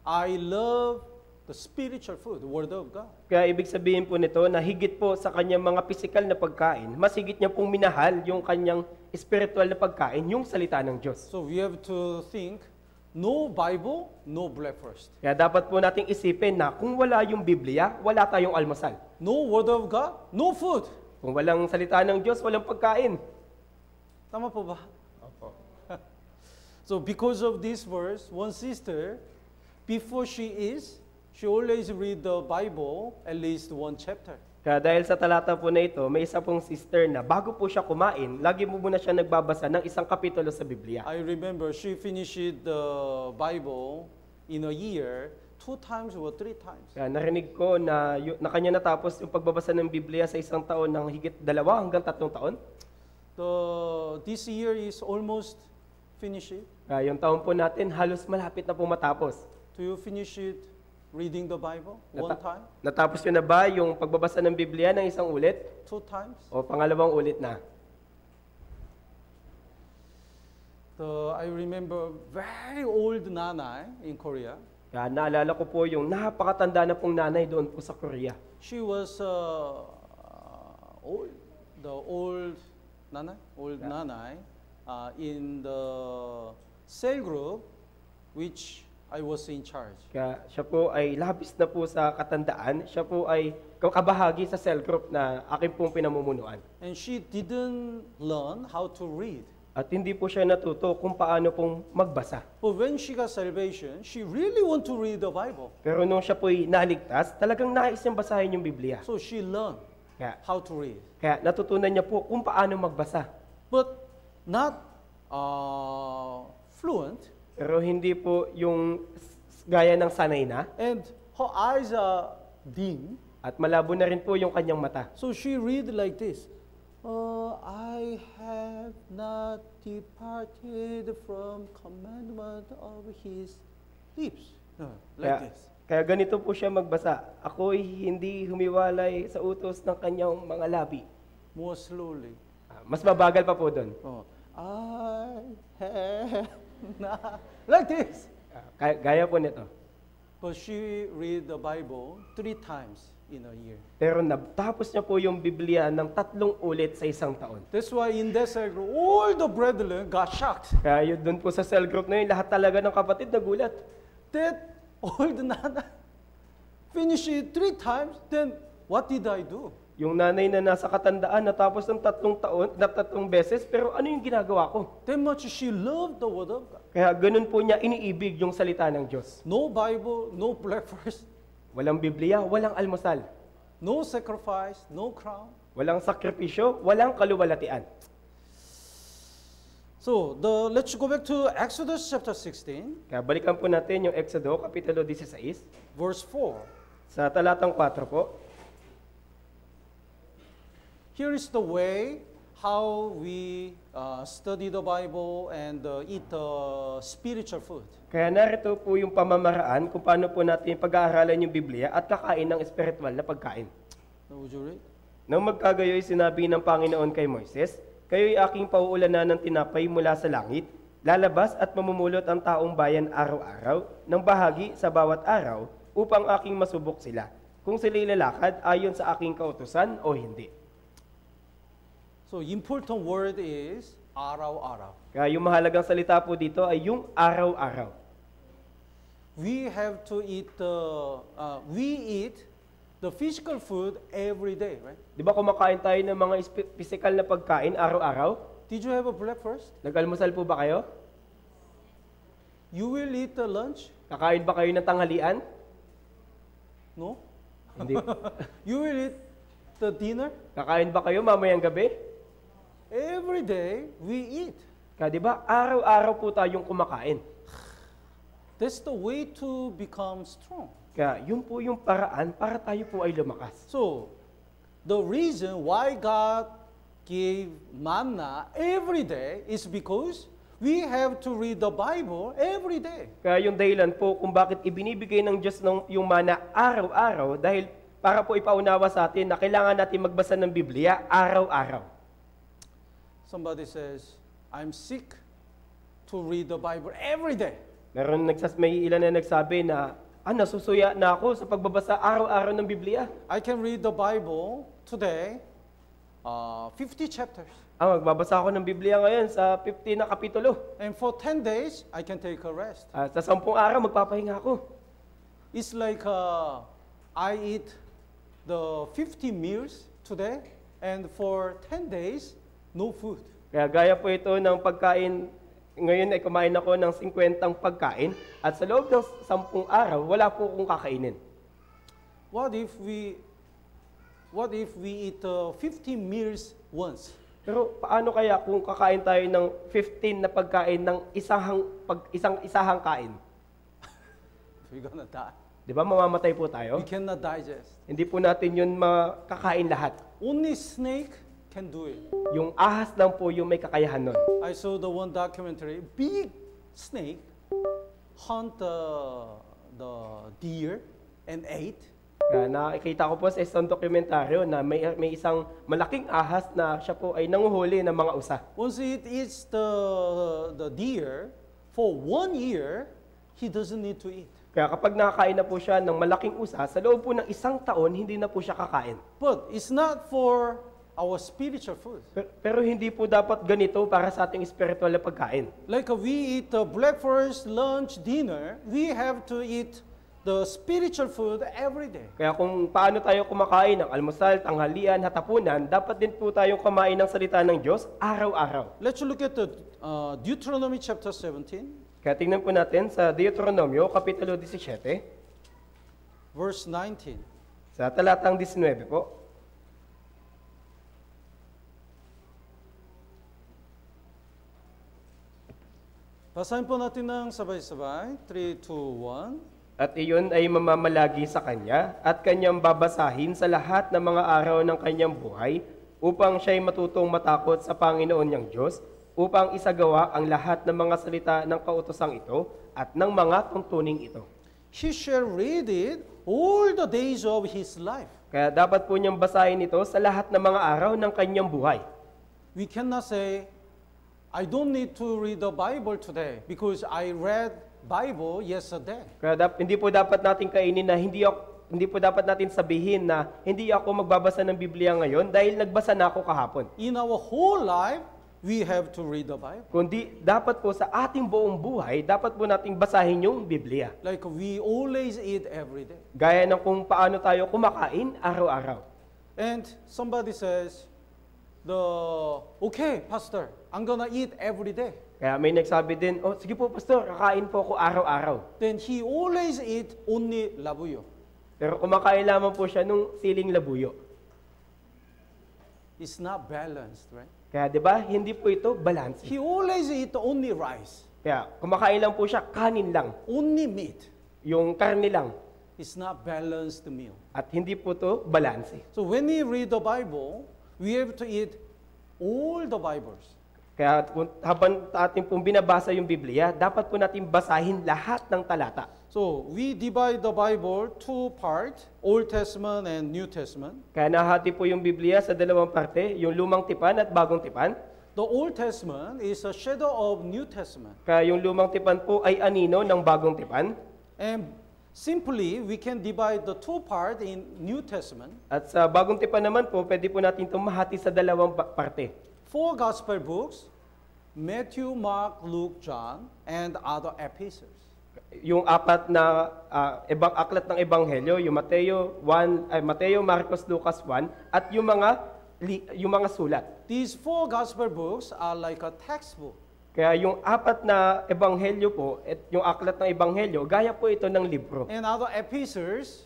[SPEAKER 1] I love the spiritual food, the word of God.
[SPEAKER 2] Kaya ibig sabihin po nito na higit po sa kanyang mga pisikal na pagkain, mas higit niya pong minahal yung kanyang spiritual na pagkain, yung salita ng Diyos.
[SPEAKER 1] So we have to think, no Bible, no breakfast.
[SPEAKER 2] Kaya dapat po nating isipin na kung wala yung Biblia, wala tayong almusal.
[SPEAKER 1] No word of God, no food.
[SPEAKER 2] Kung walang salita ng Diyos, walang pagkain.
[SPEAKER 1] Tama po ba?
[SPEAKER 2] Opo.
[SPEAKER 1] So because of this verse, one sister, before she always read the Bible, at least one chapter.
[SPEAKER 2] Kaya dahil sa talata po na ito, may isa pong sister na bago po siya kumain, lagi mo muna siya nagbabasa ng isang kapitulo sa Biblia.
[SPEAKER 1] I remember she finished the Bible in a year 2 times or 3 times.
[SPEAKER 2] Kaya narinig ko na kanya natapos yung pagbabasa ng Biblia sa isang taon ng higit 2 hanggang 3 taon.
[SPEAKER 1] This year is almost finished.
[SPEAKER 2] Kaya yung taon po natin, halos malapit na po matapos.
[SPEAKER 1] Do you finish it reading the Bible one time,
[SPEAKER 2] Natapos yun na ba yung pagbabasa ng Biblia ng isang ulit?
[SPEAKER 1] 2 times?
[SPEAKER 2] O pangalawang ulit na?
[SPEAKER 1] I remember very old nanay in Korea.
[SPEAKER 2] Kaya naalala ko po yung napakatanda na pong nanay doon po sa Korea.
[SPEAKER 1] She was old, the old nanay in the cell group which I was in charge.
[SPEAKER 2] Kaya siya po ay labis na po sa katandaan. Siya po ay kabahagi sa cell group na akin pong pinamumunuan.
[SPEAKER 1] And she didn't learn how to read.
[SPEAKER 2] At hindi po siya natuto kung paano pong magbasa.
[SPEAKER 1] But when she got salvation, she really want to read the Bible.
[SPEAKER 2] Pero nung siya po'y naligtas, talagang nais niyang basahin yung Biblia.
[SPEAKER 1] So she learned how to read.
[SPEAKER 2] Kaya natutunan niya po kung paano magbasa.
[SPEAKER 1] But not fluent.
[SPEAKER 2] Pero hindi po yung gaya ng sanay na.
[SPEAKER 1] And her eyes are dim.
[SPEAKER 2] At malabo na rin po yung kanyang mata.
[SPEAKER 1] So she read like this. I have not departed from commandment of his lips. Like this.
[SPEAKER 2] Kaya ganito po siya magbasa. Ako'y hindi humiwalay sa utos ng kanyang mga labi.
[SPEAKER 1] More slowly.
[SPEAKER 2] Mas mabagal pa po doon.
[SPEAKER 1] I have not. Like this.
[SPEAKER 2] Gaya po nito.
[SPEAKER 1] But she read the Bible 3 times in a year.
[SPEAKER 2] Pero natapos niya po yung Biblia ng 3 ulit sa isang taon.
[SPEAKER 1] That's why in that cell group, all the brethren got shocked.
[SPEAKER 2] Kaya yun doon po sa cell group na yun, lahat talaga ng kapatid nagulat.
[SPEAKER 1] That old nana finished it 3 times, then what did I do?
[SPEAKER 2] Yung nanay na nasa katandaan, natapos ng 3 taon, 3 beses, pero ano yung ginagawa ko?
[SPEAKER 1] That much she loved the word of God.
[SPEAKER 2] Kaya ganun po niya iniibig yung salita ng Diyos.
[SPEAKER 1] No Bible, no breakfast,
[SPEAKER 2] Walang Biblia, walang almusal.
[SPEAKER 1] no sacrifice, no crown.
[SPEAKER 2] Walang sakripisyo, walang kaluwalhatian.
[SPEAKER 1] So let's go back to Exodus chapter 16,
[SPEAKER 2] Kaya balikan po natin yung Exodo, Kapitulo 16,
[SPEAKER 1] verse 4.
[SPEAKER 2] sa talatang 4 po.
[SPEAKER 1] Here is the way how we study the Bible and eat the spiritual food.
[SPEAKER 2] Kaya narito po yung pamamaraan kung paano po natin pag-aaralan yung Biblia at kakain ng espiritual na pagkain.
[SPEAKER 1] Would you read?
[SPEAKER 2] Nang magkagayoy sinabi ng Panginoon kay Moises, kayo'y aking pauulanan ng tinapay mula sa langit, lalabas at mamumulot ang taong bayan araw-araw ng bahagi sa bawat araw upang aking masubok sila, kung sila'y lalakad ayon sa aking kautusan o hindi.
[SPEAKER 1] So important word is araw-araw.
[SPEAKER 2] Kaya yung mahalagang salita po dito ay yung araw-araw.
[SPEAKER 1] We have to eat, we eat the physical food every day, right?
[SPEAKER 2] Di ba kumakain tayo ng mga physical na pagkain araw-araw?
[SPEAKER 1] Did you have a breakfast?
[SPEAKER 2] Nag-almusal po ba kayo?
[SPEAKER 1] You will eat the lunch?
[SPEAKER 2] Kakain ba kayo ng tanghalian?
[SPEAKER 1] No?
[SPEAKER 2] Hindi.
[SPEAKER 1] You will eat the dinner?
[SPEAKER 2] Kakain ba kayo mamayang gabi?
[SPEAKER 1] Every day we eat.
[SPEAKER 2] Kaya di ba, araw-araw po tayong kumakain.
[SPEAKER 1] That's the way to become strong.
[SPEAKER 2] Kaya yun po yung paraan para tayo po ay lumakas.
[SPEAKER 1] So, the reason why God gave manna every day is because we have to read the Bible every day.
[SPEAKER 2] Kaya yung dahilan po kung bakit ibinibigay ng Diyos yung mana araw-araw dahil para po ipaunawa sa atin na kailangan natin magbasa ng Biblia araw-araw.
[SPEAKER 1] Somebody says, I'm sick to read the Bible every day.
[SPEAKER 2] May ilan na nagsabi na, nasusuya na ako sa pagbabasa araw-araw ng Biblia.
[SPEAKER 1] I can read the Bible today, 50 chapters.
[SPEAKER 2] Magbabasa ako ng Biblia ngayon sa 50 na kapitulo.
[SPEAKER 1] And for 10 days, I can take a rest.
[SPEAKER 2] Sa 10 araw, magpapahinga ako.
[SPEAKER 1] It's like I eat the 50 meals today, and for 10 days, no food.
[SPEAKER 2] Kaya gaya po ito ng pagkain, ngayon ay kumain ako ng 50 pagkain, at sa loob ng 10 araw, wala po akong kakainin.
[SPEAKER 1] What if we eat 50 meals once?
[SPEAKER 2] Pero paano kaya kung kakain tayo ng 15 na pagkain ng isahang kain?
[SPEAKER 1] We're gonna die.
[SPEAKER 2] Di ba mamamatay po tayo?
[SPEAKER 1] We cannot digest.
[SPEAKER 2] Hindi po natin yun makakain lahat.
[SPEAKER 1] Only snake can do it.
[SPEAKER 2] Yung ahas lang po yung may kakayahan nun.
[SPEAKER 1] I saw the one documentary. Big snake hunt the deer and ate.
[SPEAKER 2] Kaya nakikita ko po sa isang dokumentaryo na may isang malaking ahas na siya po ay nanguhuli ng mga usa.
[SPEAKER 1] Once it eats the deer, for 1 year, he doesn't need to eat.
[SPEAKER 2] Kaya kapag nakakain na po siya ng malaking usa, sa loob po ng 1 taon, hindi na po siya kakain.
[SPEAKER 1] But it's not for our spiritual food.
[SPEAKER 2] Pero hindi po dapat ganito para sa ating spiritual na pagkain.
[SPEAKER 1] Like we eat breakfast, lunch, dinner, we have to eat the spiritual food every day.
[SPEAKER 2] Kaya kung paano tayo kumakain ng almusal, tanghalian, hatapunan, dapat din po tayong kumain ng salita ng Diyos araw-araw.
[SPEAKER 1] Let's look at the Deuteronomy chapter 17.
[SPEAKER 2] Kaya tingnan po natin sa Deuteronomio, Kapitulo 17,
[SPEAKER 1] verse 19.
[SPEAKER 2] sa talatang 19 po.
[SPEAKER 1] Basahin po natin ng sabay-sabay. 3, 2, 1.
[SPEAKER 2] At iyon ay mamamalagi sa kanya at kanyang babasahin sa lahat ng mga araw ng kanyang buhay upang siya'y matutong matakot sa Panginoon niyang Diyos, upang isagawa ang lahat ng mga salita ng kautosang ito at ng mga tuntuning ito.
[SPEAKER 1] He shall read it all the days of his life.
[SPEAKER 2] Kaya dapat po niyang basahin ito sa lahat ng mga araw ng kanyang buhay.
[SPEAKER 1] We cannot say, I don't need to read the Bible today because I read Bible yesterday.
[SPEAKER 2] Kaya hindi po dapat natin kainin na hindi po dapat natin sabihin na hindi ako magbabasa ng Biblia ngayon dahil nagbasa na ako kahapon.
[SPEAKER 1] In our whole life, we have to read the Bible.
[SPEAKER 2] Kundi dapat po sa ating buong buhay, dapat po nating basahin yung Biblia.
[SPEAKER 1] Like we always eat every day.
[SPEAKER 2] Gaya ng kung paano tayo kumakain araw-araw.
[SPEAKER 1] And somebody says, okay, Pastor, I'm gonna eat every day.
[SPEAKER 2] Kaya may nagsabi din, sige po Pastor, kakain po ako araw-araw.
[SPEAKER 1] Then he always eat only labuyo.
[SPEAKER 2] Pero kumakain lamang po siya nung siling labuyo.
[SPEAKER 1] It's not balanced, right?
[SPEAKER 2] Kaya 'di ba, hindi po ito balance.
[SPEAKER 1] He always eat only rice.
[SPEAKER 2] Kaya kumakain lang po siya kanin lang,
[SPEAKER 1] Only meat.
[SPEAKER 2] yung karne lang.
[SPEAKER 1] It's not balanced meal.
[SPEAKER 2] At hindi po ito balance.
[SPEAKER 1] So when we read the Bible, we have to eat all the Bibles.
[SPEAKER 2] Kaya habang ating pong binabasa yung Biblia, dapat po natin basahin lahat ng talata.
[SPEAKER 1] So we divide the Bible two parts, Old Testament and New Testament.
[SPEAKER 2] Kaya nahati po yung Biblia sa dalawang parte, yung lumang tipan at bagong tipan.
[SPEAKER 1] The Old Testament is a shadow of New Testament.
[SPEAKER 2] Kaya yung lumang tipan po ay anino ng bagong tipan.
[SPEAKER 1] And simply, we can divide the two parts in New Testament.
[SPEAKER 2] At sa bagong tipan naman po, pwede po natin itong mahati sa dalawang parte.
[SPEAKER 1] 4 Gospel books, Matthew, Mark, Luke, John, and other epistles.
[SPEAKER 2] yung apat na aklat ng ebanghelyo, yung Mateo, Marcos, Lucas 1 at yung mga sulat.
[SPEAKER 1] These 4 gospel books are like a textbook.
[SPEAKER 2] Kaya yung apat na ebanghelyo po, at yung aklat ng ebanghelyo, gaya po ito ng libro.
[SPEAKER 1] And other epistles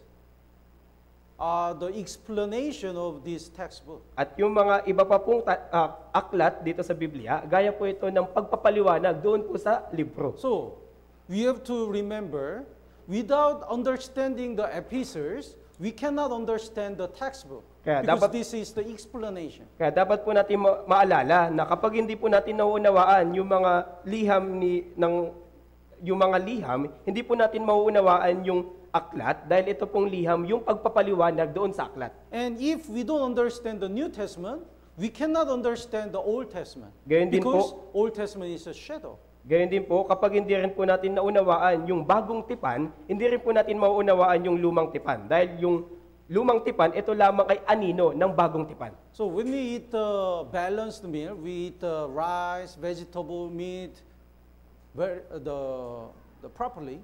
[SPEAKER 1] are the explanation of this textbook.
[SPEAKER 2] At yung mga iba pa pong aklat dito sa Biblia, gaya po ito ng pagpapaliwanag doon po sa libro.
[SPEAKER 1] So, we have to remember, without understanding the epistles, we cannot understand the textbook.
[SPEAKER 2] Kaya
[SPEAKER 1] Because this is the explanation.
[SPEAKER 2] Kaya dapat po natin maalala na kapag hindi po natin nauunawaan yung mga liham, hindi po natin mauunawaan yung aklat dahil ito pong liham yung pagpapaliwanag doon sa aklat.
[SPEAKER 1] And if we don't understand the New Testament, we cannot understand the Old Testament.
[SPEAKER 2] Gayon din
[SPEAKER 1] Because
[SPEAKER 2] po,
[SPEAKER 1] Old Testament is a shadow.
[SPEAKER 2] Gayon din po, kapag hindi rin po natin naunawaan yung bagong tipan, hindi rin po natin mauunawaan yung lumang tipan. Dahil yung lumang tipan, ito lamang ay anino ng bagong tipan.
[SPEAKER 1] So when we eat balanced meal, we eat rice, vegetable, meat, the properly.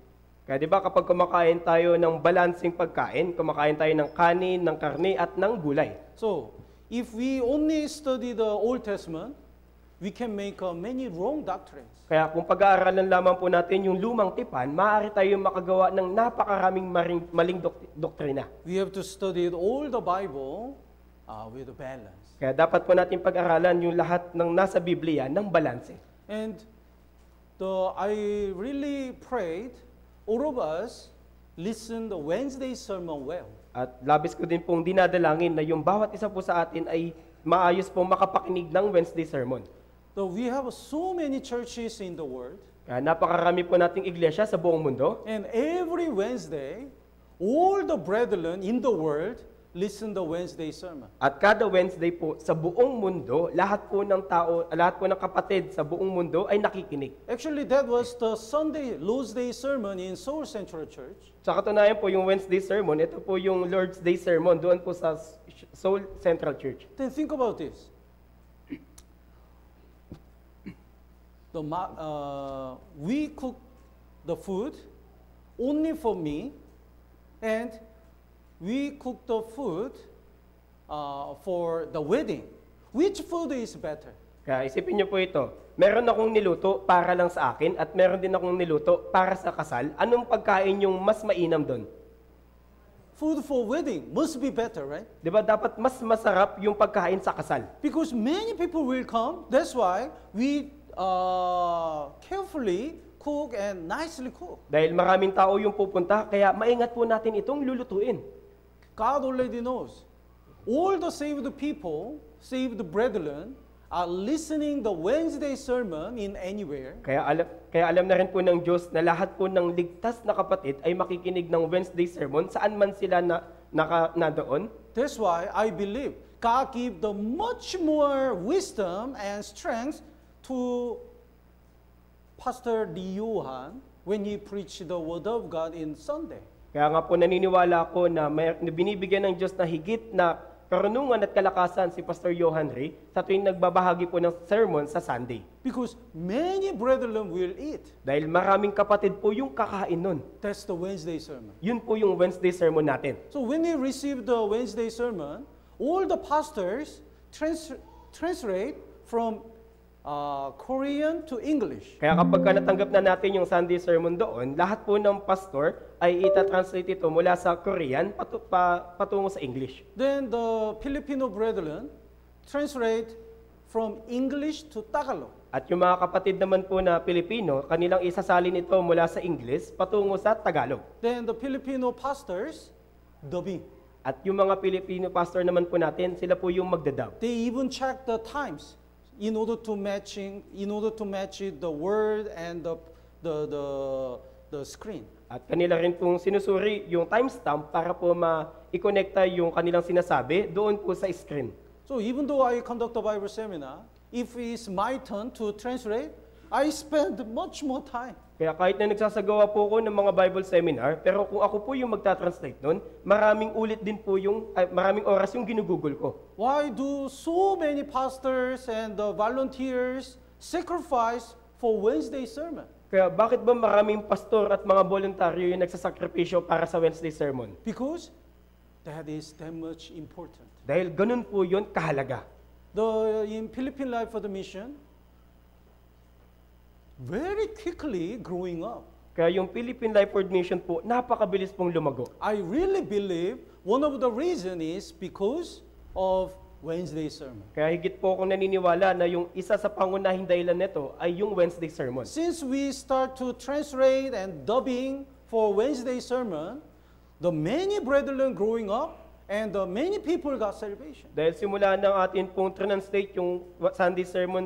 [SPEAKER 2] Kaya di ba kapag kumakain tayo ng balancing pagkain, kumakain tayo ng kanin, ng karne at ng gulay.
[SPEAKER 1] So if we only study the Old Testament, we can make many wrong doctrines.
[SPEAKER 2] Kaya kung pag-aaralan lamang po natin yung lumang tipan, maaari tayong makagawa ng napakaraming maling doktrina.
[SPEAKER 1] We have to study all the Bible with a balance.
[SPEAKER 2] Kaya dapat po natin pag-aralan yung lahat ng nasa Biblia ng balanse.
[SPEAKER 1] And I really prayed all of us listen the Wednesday sermon well.
[SPEAKER 2] At labis ko din pong dinadalangin na yung bawat isa po sa atin ay maayos pong makapakinig ng Wednesday sermon.
[SPEAKER 1] So we have so many churches in the world.
[SPEAKER 2] Kaya napakarami po nating iglesia sa buong mundo.
[SPEAKER 1] And every Wednesday, all the brethren in the world listen the Wednesday sermon.
[SPEAKER 2] At kada Wednesday po sa buong mundo, lahat po ng kapatid sa buong mundo ay nakikinig.
[SPEAKER 1] Actually, that was the Lord's Day sermon in Seoul Central Church.
[SPEAKER 2] Sa katunayan po yung Wednesday sermon, ito po yung Lord's Day sermon doon po sa Seoul Central Church.
[SPEAKER 1] Then think about this. We cook the food only for me, and we cook the food for the wedding. Which food is better?
[SPEAKER 2] Kaya isipin niyo po ito, meron akong niluto para lang sa akin at meron din akong niluto para sa kasal. Anong pagkain yung mas mainam doon?
[SPEAKER 1] Food for wedding must be better, right?
[SPEAKER 2] Di ba dapat mas masarap yung pagkain sa kasal?
[SPEAKER 1] Because many people will come. That's why we carefully cook and nicely cook.
[SPEAKER 2] Dahil maraming tao yung pupunta, kaya maingat po natin itong lulutuin.
[SPEAKER 1] God already knows. All the saved people, saved brethren, are listening the Wednesday sermon in anywhere.
[SPEAKER 2] Kaya alam na rin po ng Diyos na lahat po ng ligtas na kapatid ay makikinig ng Wednesday sermon saan man sila na doon.
[SPEAKER 1] That's why I believe God give the much more wisdom and strength to Pastor Di Johan when he preached the Word of God in Sunday.
[SPEAKER 2] Kaya nga po naniniwala ako na binibigyan ng Diyos na higit na karunungan at kalakasan si Pastor Johan Ray sa tuwing nagbabahagi po ng sermon sa Sunday.
[SPEAKER 1] Because many brethren will eat.
[SPEAKER 2] Dahil maraming kapatid po yung kakain nun.
[SPEAKER 1] That's the Wednesday sermon.
[SPEAKER 2] Yun po yung Wednesday sermon natin.
[SPEAKER 1] So when we receive the Wednesday sermon, all the pastors translate from Korean to English.
[SPEAKER 2] Kaya kapag natanggap na natin yung Sunday sermon doon, lahat po ng pastor ay itatranslate ito mula sa Korean patungo sa English.
[SPEAKER 1] Then the Filipino brethren translate from English to Tagalog.
[SPEAKER 2] At yung mga kapatid naman po na Pilipino, kanilang isasalin ito mula sa English patungo sa Tagalog.
[SPEAKER 1] Then the Filipino pastors dubbing.
[SPEAKER 2] At yung mga Pilipino pastor naman po natin, sila po yung magdadub.
[SPEAKER 1] They even check the times in order to match the word and the screen.
[SPEAKER 2] At kanila rin pong sinusuri yung timestamp para po ma-i-connecta yung kanilang sinasabi doon po sa screen.
[SPEAKER 1] So even though I conduct a Bible seminar, if it's my turn to translate, I spend much more time.
[SPEAKER 2] Kaya kahit na nagsasagawa po ko ng mga Bible seminar, pero kung ako po yung magta-translate nun, maraming oras yung ginugugol ko.
[SPEAKER 1] Why do so many pastors and volunteers sacrifice for Wednesday sermon?
[SPEAKER 2] Kaya bakit ba maraming pastor at mga voluntaryo yung nagsasakripisyo para sa Wednesday sermon?
[SPEAKER 1] Because that is that much important.
[SPEAKER 2] Dahil ganun po yun kahalaga.
[SPEAKER 1] In Philippine Life for the Mission, very quickly growing up.
[SPEAKER 2] Kaya yung Philippine Life Word Mission po, napakabilis pong lumago.
[SPEAKER 1] I really believe one of the reason is because of Wednesday sermon.
[SPEAKER 2] Kaya higit po akong naniniwala na yung isa sa pangunahing dahilan nito ay yung Wednesday sermon.
[SPEAKER 1] Since we start to translate and dubbing for Wednesday sermon, the many brethren growing up and the many people got salvation.
[SPEAKER 2] Dahil simula ng atin pong translate yung Sunday sermon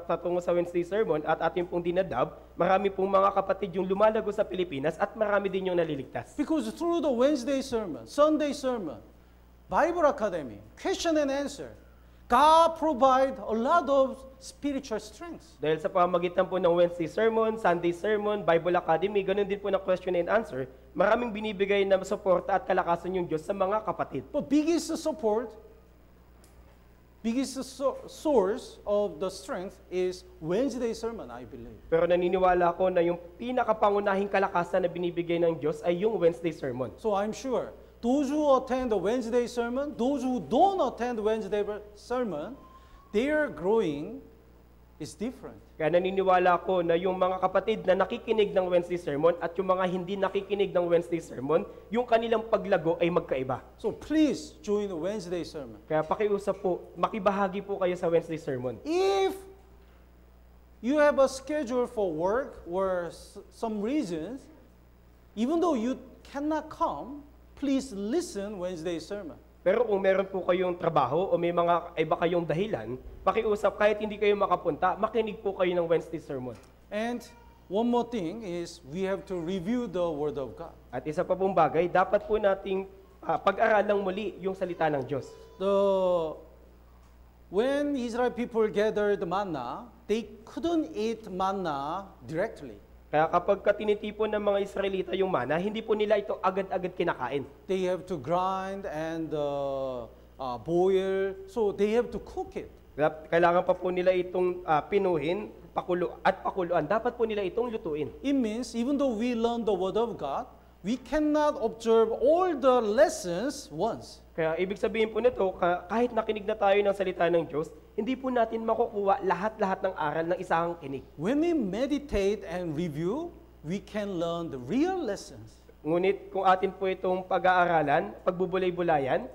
[SPEAKER 2] patungo sa Wednesday sermon at atin pong dinadub, marami pong mga kapatid yung lumalago sa Pilipinas at marami din yung naliligtas.
[SPEAKER 1] Because through the Wednesday sermon, Sunday sermon, Bible Academy, question and answer, God provide a lot of spiritual strength.
[SPEAKER 2] Dahil sa pamamagitan po ng Wednesday sermon, Sunday sermon, Bible Academy, ganun din po ng question and answer, maraming binibigay na suporta at kalakasan yung Diyos sa mga kapatid.
[SPEAKER 1] But biggest support, biggest source of the strength is Wednesday sermon, I believe.
[SPEAKER 2] Pero naniniwala ako na yung pinakapangunahing kalakasan na binibigay ng Diyos ay yung Wednesday sermon.
[SPEAKER 1] So I'm sure those who attend the Wednesday sermon, those who don't attend Wednesday sermon, their growing is different.
[SPEAKER 2] Kaya naniniwala ako na yung mga kapatid na nakikinig ng Wednesday sermon at yung mga hindi nakikinig ng Wednesday sermon, yung kanilang paglago ay magkaiba.
[SPEAKER 1] So please join the Wednesday sermon.
[SPEAKER 2] Kaya pakiusap po, makibahagi po kayo sa Wednesday sermon.
[SPEAKER 1] If you have a schedule for work or some reasons, even though you cannot come, please listen Wednesday sermon.
[SPEAKER 2] Pero kung meron po kayong trabaho o may mga iba kayong dahilan, pakiusap kahit hindi kayo makapunta, makinig po kayo ng Wednesday sermon.
[SPEAKER 1] And one more thing is we have to review the Word of God.
[SPEAKER 2] At isa pa pong bagay, dapat po nating pag-aralang muli yung salita ng Diyos.
[SPEAKER 1] When Israel people gathered manna, they couldn't eat manna directly.
[SPEAKER 2] Kaya kapag tinitipon ng mga Israelita yung mana, hindi po nila ito agad-agad kinakain.
[SPEAKER 1] They have to grind and boil, so they have to cook it.
[SPEAKER 2] Kailangan pa po nila itong pinuhin, pakuluan. Dapat po nila itong lutuin.
[SPEAKER 1] It means even though we learn the Word of God, we cannot observe all the lessons once.
[SPEAKER 2] Kaya ibig sabihin po nito, kahit nakinig na tayo ng salita ng Diyos, hindi po natin makukuha lahat-lahat ng aral ng isang kinig.
[SPEAKER 1] When we meditate and review, we can learn the real lessons.
[SPEAKER 2] Ngunit kung atin po itong pag-aaralan, pagbubulay-bulayan,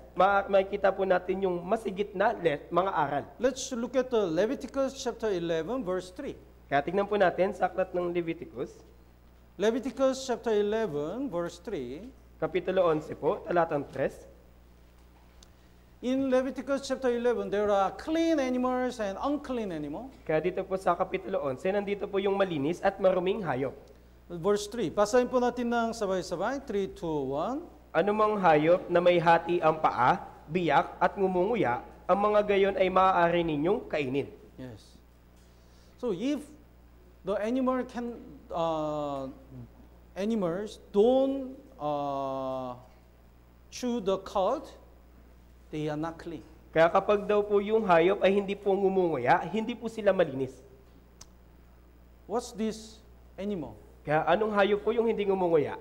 [SPEAKER 2] makikita po natin yung masigit na mga aral.
[SPEAKER 1] Let's look at the Leviticus chapter 11 verse 3.
[SPEAKER 2] Kaya tingnan po natin sa aklat ng Leviticus.
[SPEAKER 1] Leviticus chapter 11 verse 3.
[SPEAKER 2] Kapitulo 11 po, talatang 3.
[SPEAKER 1] In Leviticus chapter 11, there are clean animals and unclean animals.
[SPEAKER 2] Kaya dito po sa Kapitulo 11, nandito po yung malinis at maruming hayop.
[SPEAKER 1] Verse 3. Basahin po natin ng sabay-sabay. 3, 2, 1.
[SPEAKER 2] Anumang hayop na may hati ang paa, biyak at ngumunguya, ang mga gayon ay maaari ninyong kainin.
[SPEAKER 1] Yes. So if the animals don't chew the cud, they are not clean.
[SPEAKER 2] Kaya kapag daw po yung hayop ay hindi po ngumunguya, hindi po sila malinis.
[SPEAKER 1] What's this animal?
[SPEAKER 2] Kaya anong hayop po yung hindi ngumunguya?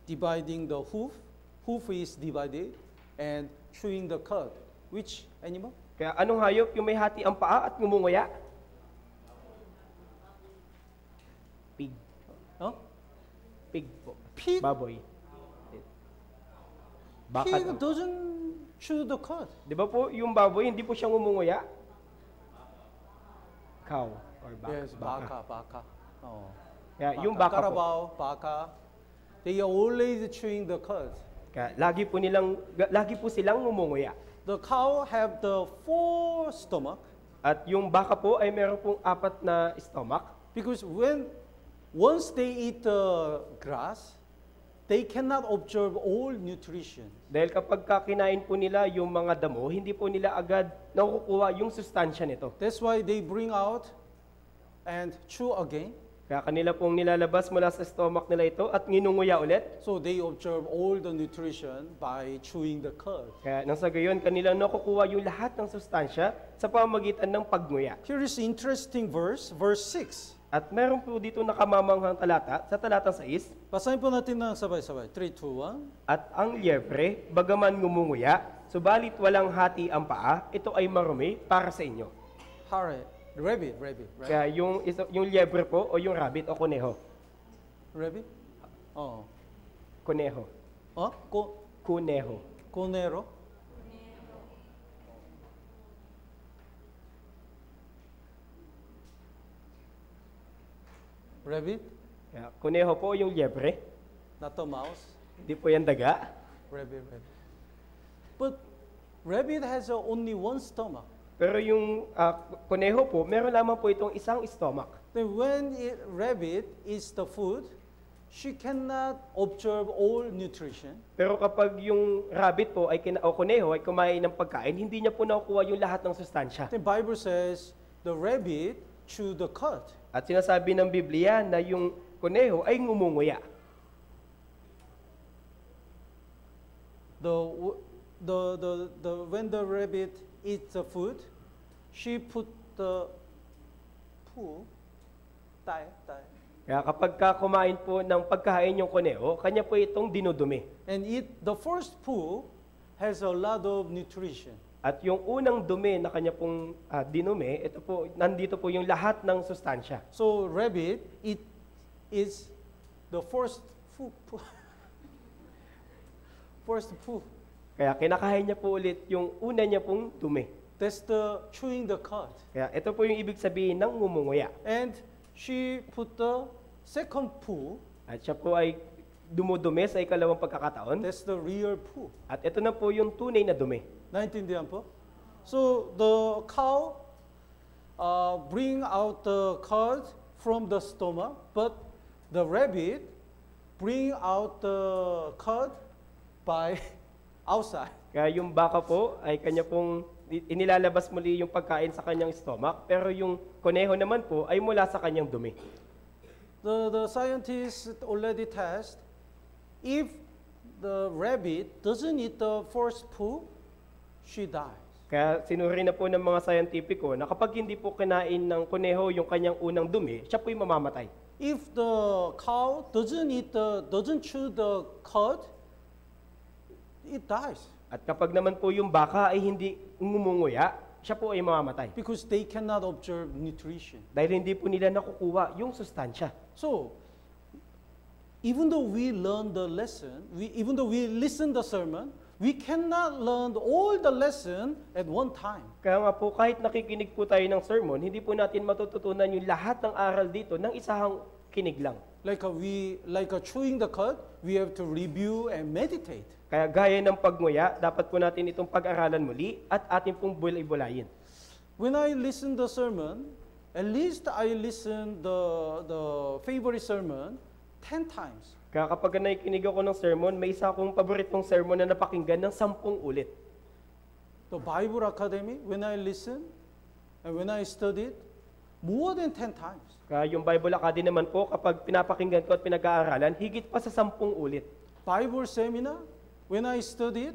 [SPEAKER 1] Dividing the hoof. Hoof is divided and chewing the cud. Which animal?
[SPEAKER 2] Kaya anong hayop yung may hati ang paa at ngumunguya? Pig.
[SPEAKER 1] Huh?
[SPEAKER 2] Pig po.
[SPEAKER 1] Pig?
[SPEAKER 2] Baboy.
[SPEAKER 1] Pig doesn't chew the cud.
[SPEAKER 2] Di ba po, yung baboy, hindi po siya ngumunguya? Cow or baka.
[SPEAKER 1] Yes, baka. Oh.
[SPEAKER 2] Kaya yung baka po.
[SPEAKER 1] Carabao, baka. They are always chewing the cud.
[SPEAKER 2] Kaya lagi po silang ngumunguya.
[SPEAKER 1] The cow have the 4 stomach.
[SPEAKER 2] At yung baka po ay meron pong 4 na stomach.
[SPEAKER 1] Because once they eat the grass, they cannot observe all nutrition.
[SPEAKER 2] Dahil kapag kinain po nila yung mga damo, hindi po nila agad nakukuha yung sustansya nito.
[SPEAKER 1] That's why they bring out and chew again.
[SPEAKER 2] Kaya kanila pong nilalabas mula sa stomach nila ito at nginunguya ulit.
[SPEAKER 1] So they absorb all the nutrition by chewing the cud.
[SPEAKER 2] Kaya nang sa gayon, kanila nakukuha yung lahat ng sustansya sa pamamagitan ng pagnguya.
[SPEAKER 1] Here is interesting verse 6.
[SPEAKER 2] At meron po dito nakamamanghang talata, sa talatang 6,
[SPEAKER 1] Basahin po natin ng sabay-sabay. 3, 2, 1.
[SPEAKER 2] at ang liyebre, bagaman ngumunguya, subalit walang hati ang paa, ito ay marumi para sa inyo.
[SPEAKER 1] Rabbit, right?
[SPEAKER 2] Kaya yung liyebre po o yung rabbit o kuneho.
[SPEAKER 1] Rabbit? Oh.
[SPEAKER 2] Kuneho.
[SPEAKER 1] Oh?
[SPEAKER 2] Kuneho.
[SPEAKER 1] Conero? Rabbit?
[SPEAKER 2] Kaya kuneho po yung liyebre.
[SPEAKER 1] Not the mouse.
[SPEAKER 2] Hindi po yan daga.
[SPEAKER 1] Rabbit. But rabbit has only one stomach.
[SPEAKER 2] Pero yung kuneho po, meron lamang po itong isang stomach.
[SPEAKER 1] Then when rabbit is the food, she cannot absorb all nutrition.
[SPEAKER 2] Pero kapag yung rabbit po o kuneho ay kumain ng pagkain, hindi niya po nakukuha yung lahat ng sustansya.
[SPEAKER 1] The Bible says the rabbit chew the cud.
[SPEAKER 2] At sinasabi ng Biblia na yung kuneho ay ngumunguya.
[SPEAKER 1] When the rabbit eats the food, she put the poo, tie.
[SPEAKER 2] Kaya kapag kumain po ng pagkain yung kuneho, kanya po itong dinudumi.
[SPEAKER 1] And the first poo has a lot of nutrition.
[SPEAKER 2] At yung unang dumi na kanya pong dinumi, ito po, nandito po yung lahat ng sustansya.
[SPEAKER 1] So rabbit, it is the first poo. First poo.
[SPEAKER 2] Kaya kinakain niya po ulit yung una niya pong dumi.
[SPEAKER 1] That's the chewing the cud.
[SPEAKER 2] Kaya ito po yung ibig sabihin ng ngumunguya.
[SPEAKER 1] And she put the second poo.
[SPEAKER 2] At siya po ay dumudumi sa ikalawang pagkakataon.
[SPEAKER 1] That's the real poo.
[SPEAKER 2] At ito na po yung tunay na dumi.
[SPEAKER 1] Naintindihan po? So the cow bring out the cud from the stomach, but the rabbit bring out the cud by outside.
[SPEAKER 2] Kaya yung baka po ay kanya pong inilalabas muli yung pagkain sa kanyang stomach, pero yung kuneho naman po ay mula sa kanyang dumi.
[SPEAKER 1] The scientists already test if the rabbit doesn't eat the first poo, she dies.
[SPEAKER 2] Kaya sinuri na po ng mga scientifico na kapag hindi po kinain ng kuneho yung kanyang unang dumi, siya po'y mamamatay.
[SPEAKER 1] If the cow doesn't chew the cud, it dies.
[SPEAKER 2] At kapag naman po yung baka ay hindi ngumunguya, siya po ay mamamatay.
[SPEAKER 1] Because they cannot absorb nutrition.
[SPEAKER 2] Dahil hindi po nila nakukuha yung sustansya.
[SPEAKER 1] So, even though we learn the lesson, even though we listen the sermon, we cannot learn all the lesson at one time.
[SPEAKER 2] Kaya nga po, kahit nakikinig po tayo ng sermon, hindi po natin matututunan yung lahat ng aral dito ng isahang kinig lang.
[SPEAKER 1] Like chewing the cud, we have to review and meditate.
[SPEAKER 2] Kaya gaya ng pagnguya, dapat po natin itong pag-aralan muli at atin pong bulay-bulayin.
[SPEAKER 1] When I listen the sermon, at least I listen the favorite sermon 10 times.
[SPEAKER 2] Kaya kapag nakikinig ako ng sermon, may isa akong paboritong sermon na napakinggan ng 10 ulit.
[SPEAKER 1] The Bible Academy, when I listen and when I studied, more than 10 times.
[SPEAKER 2] Kaya yung Bible Academy naman po, kapag pinapakinggan ko at pinag-aaralan, higit pa sa 10 ulit.
[SPEAKER 1] Bible seminar, when I studied,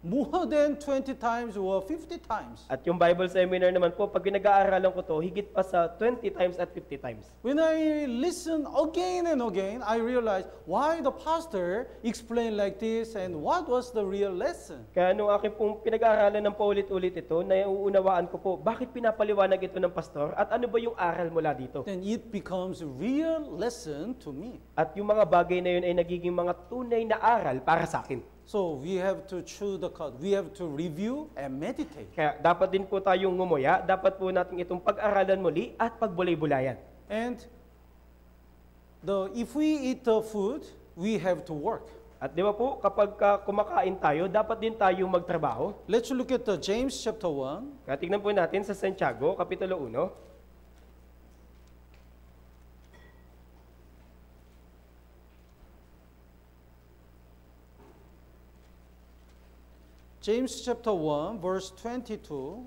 [SPEAKER 1] more than 20 times or 50 times.
[SPEAKER 2] At yung Bible seminar naman po, pag pinag-aaralan ko to, higit pa sa 20 times at 50 times.
[SPEAKER 1] When I listen again and again, I realize why the pastor explained like this and what was the real lesson.
[SPEAKER 2] Kaya nung akin pong pinag-aaralan ng paulit-ulit ito, naiuunawaan ko po, bakit pinapaliwanag ito ng pastor at ano ba yung aral mula dito?
[SPEAKER 1] Then it becomes a real lesson to me.
[SPEAKER 2] At yung mga bagay na yun ay nagiging mga tunay na aral para sa akin.
[SPEAKER 1] So we have to chew the cud. We have to review and meditate.
[SPEAKER 2] Kaya dapat din po tayong ngumuya, dapat po natin itong pag-aralan muli at pagbulay-bulayan.
[SPEAKER 1] And if we eat the food, we have to work.
[SPEAKER 2] At di ba po, kapag kumakain tayo, dapat din tayong magtrabaho.
[SPEAKER 1] Let's look at James chapter 1.
[SPEAKER 2] Kaya tignan po natin sa Santiago, Kapitulo 1.
[SPEAKER 1] James chapter 1, verse 22.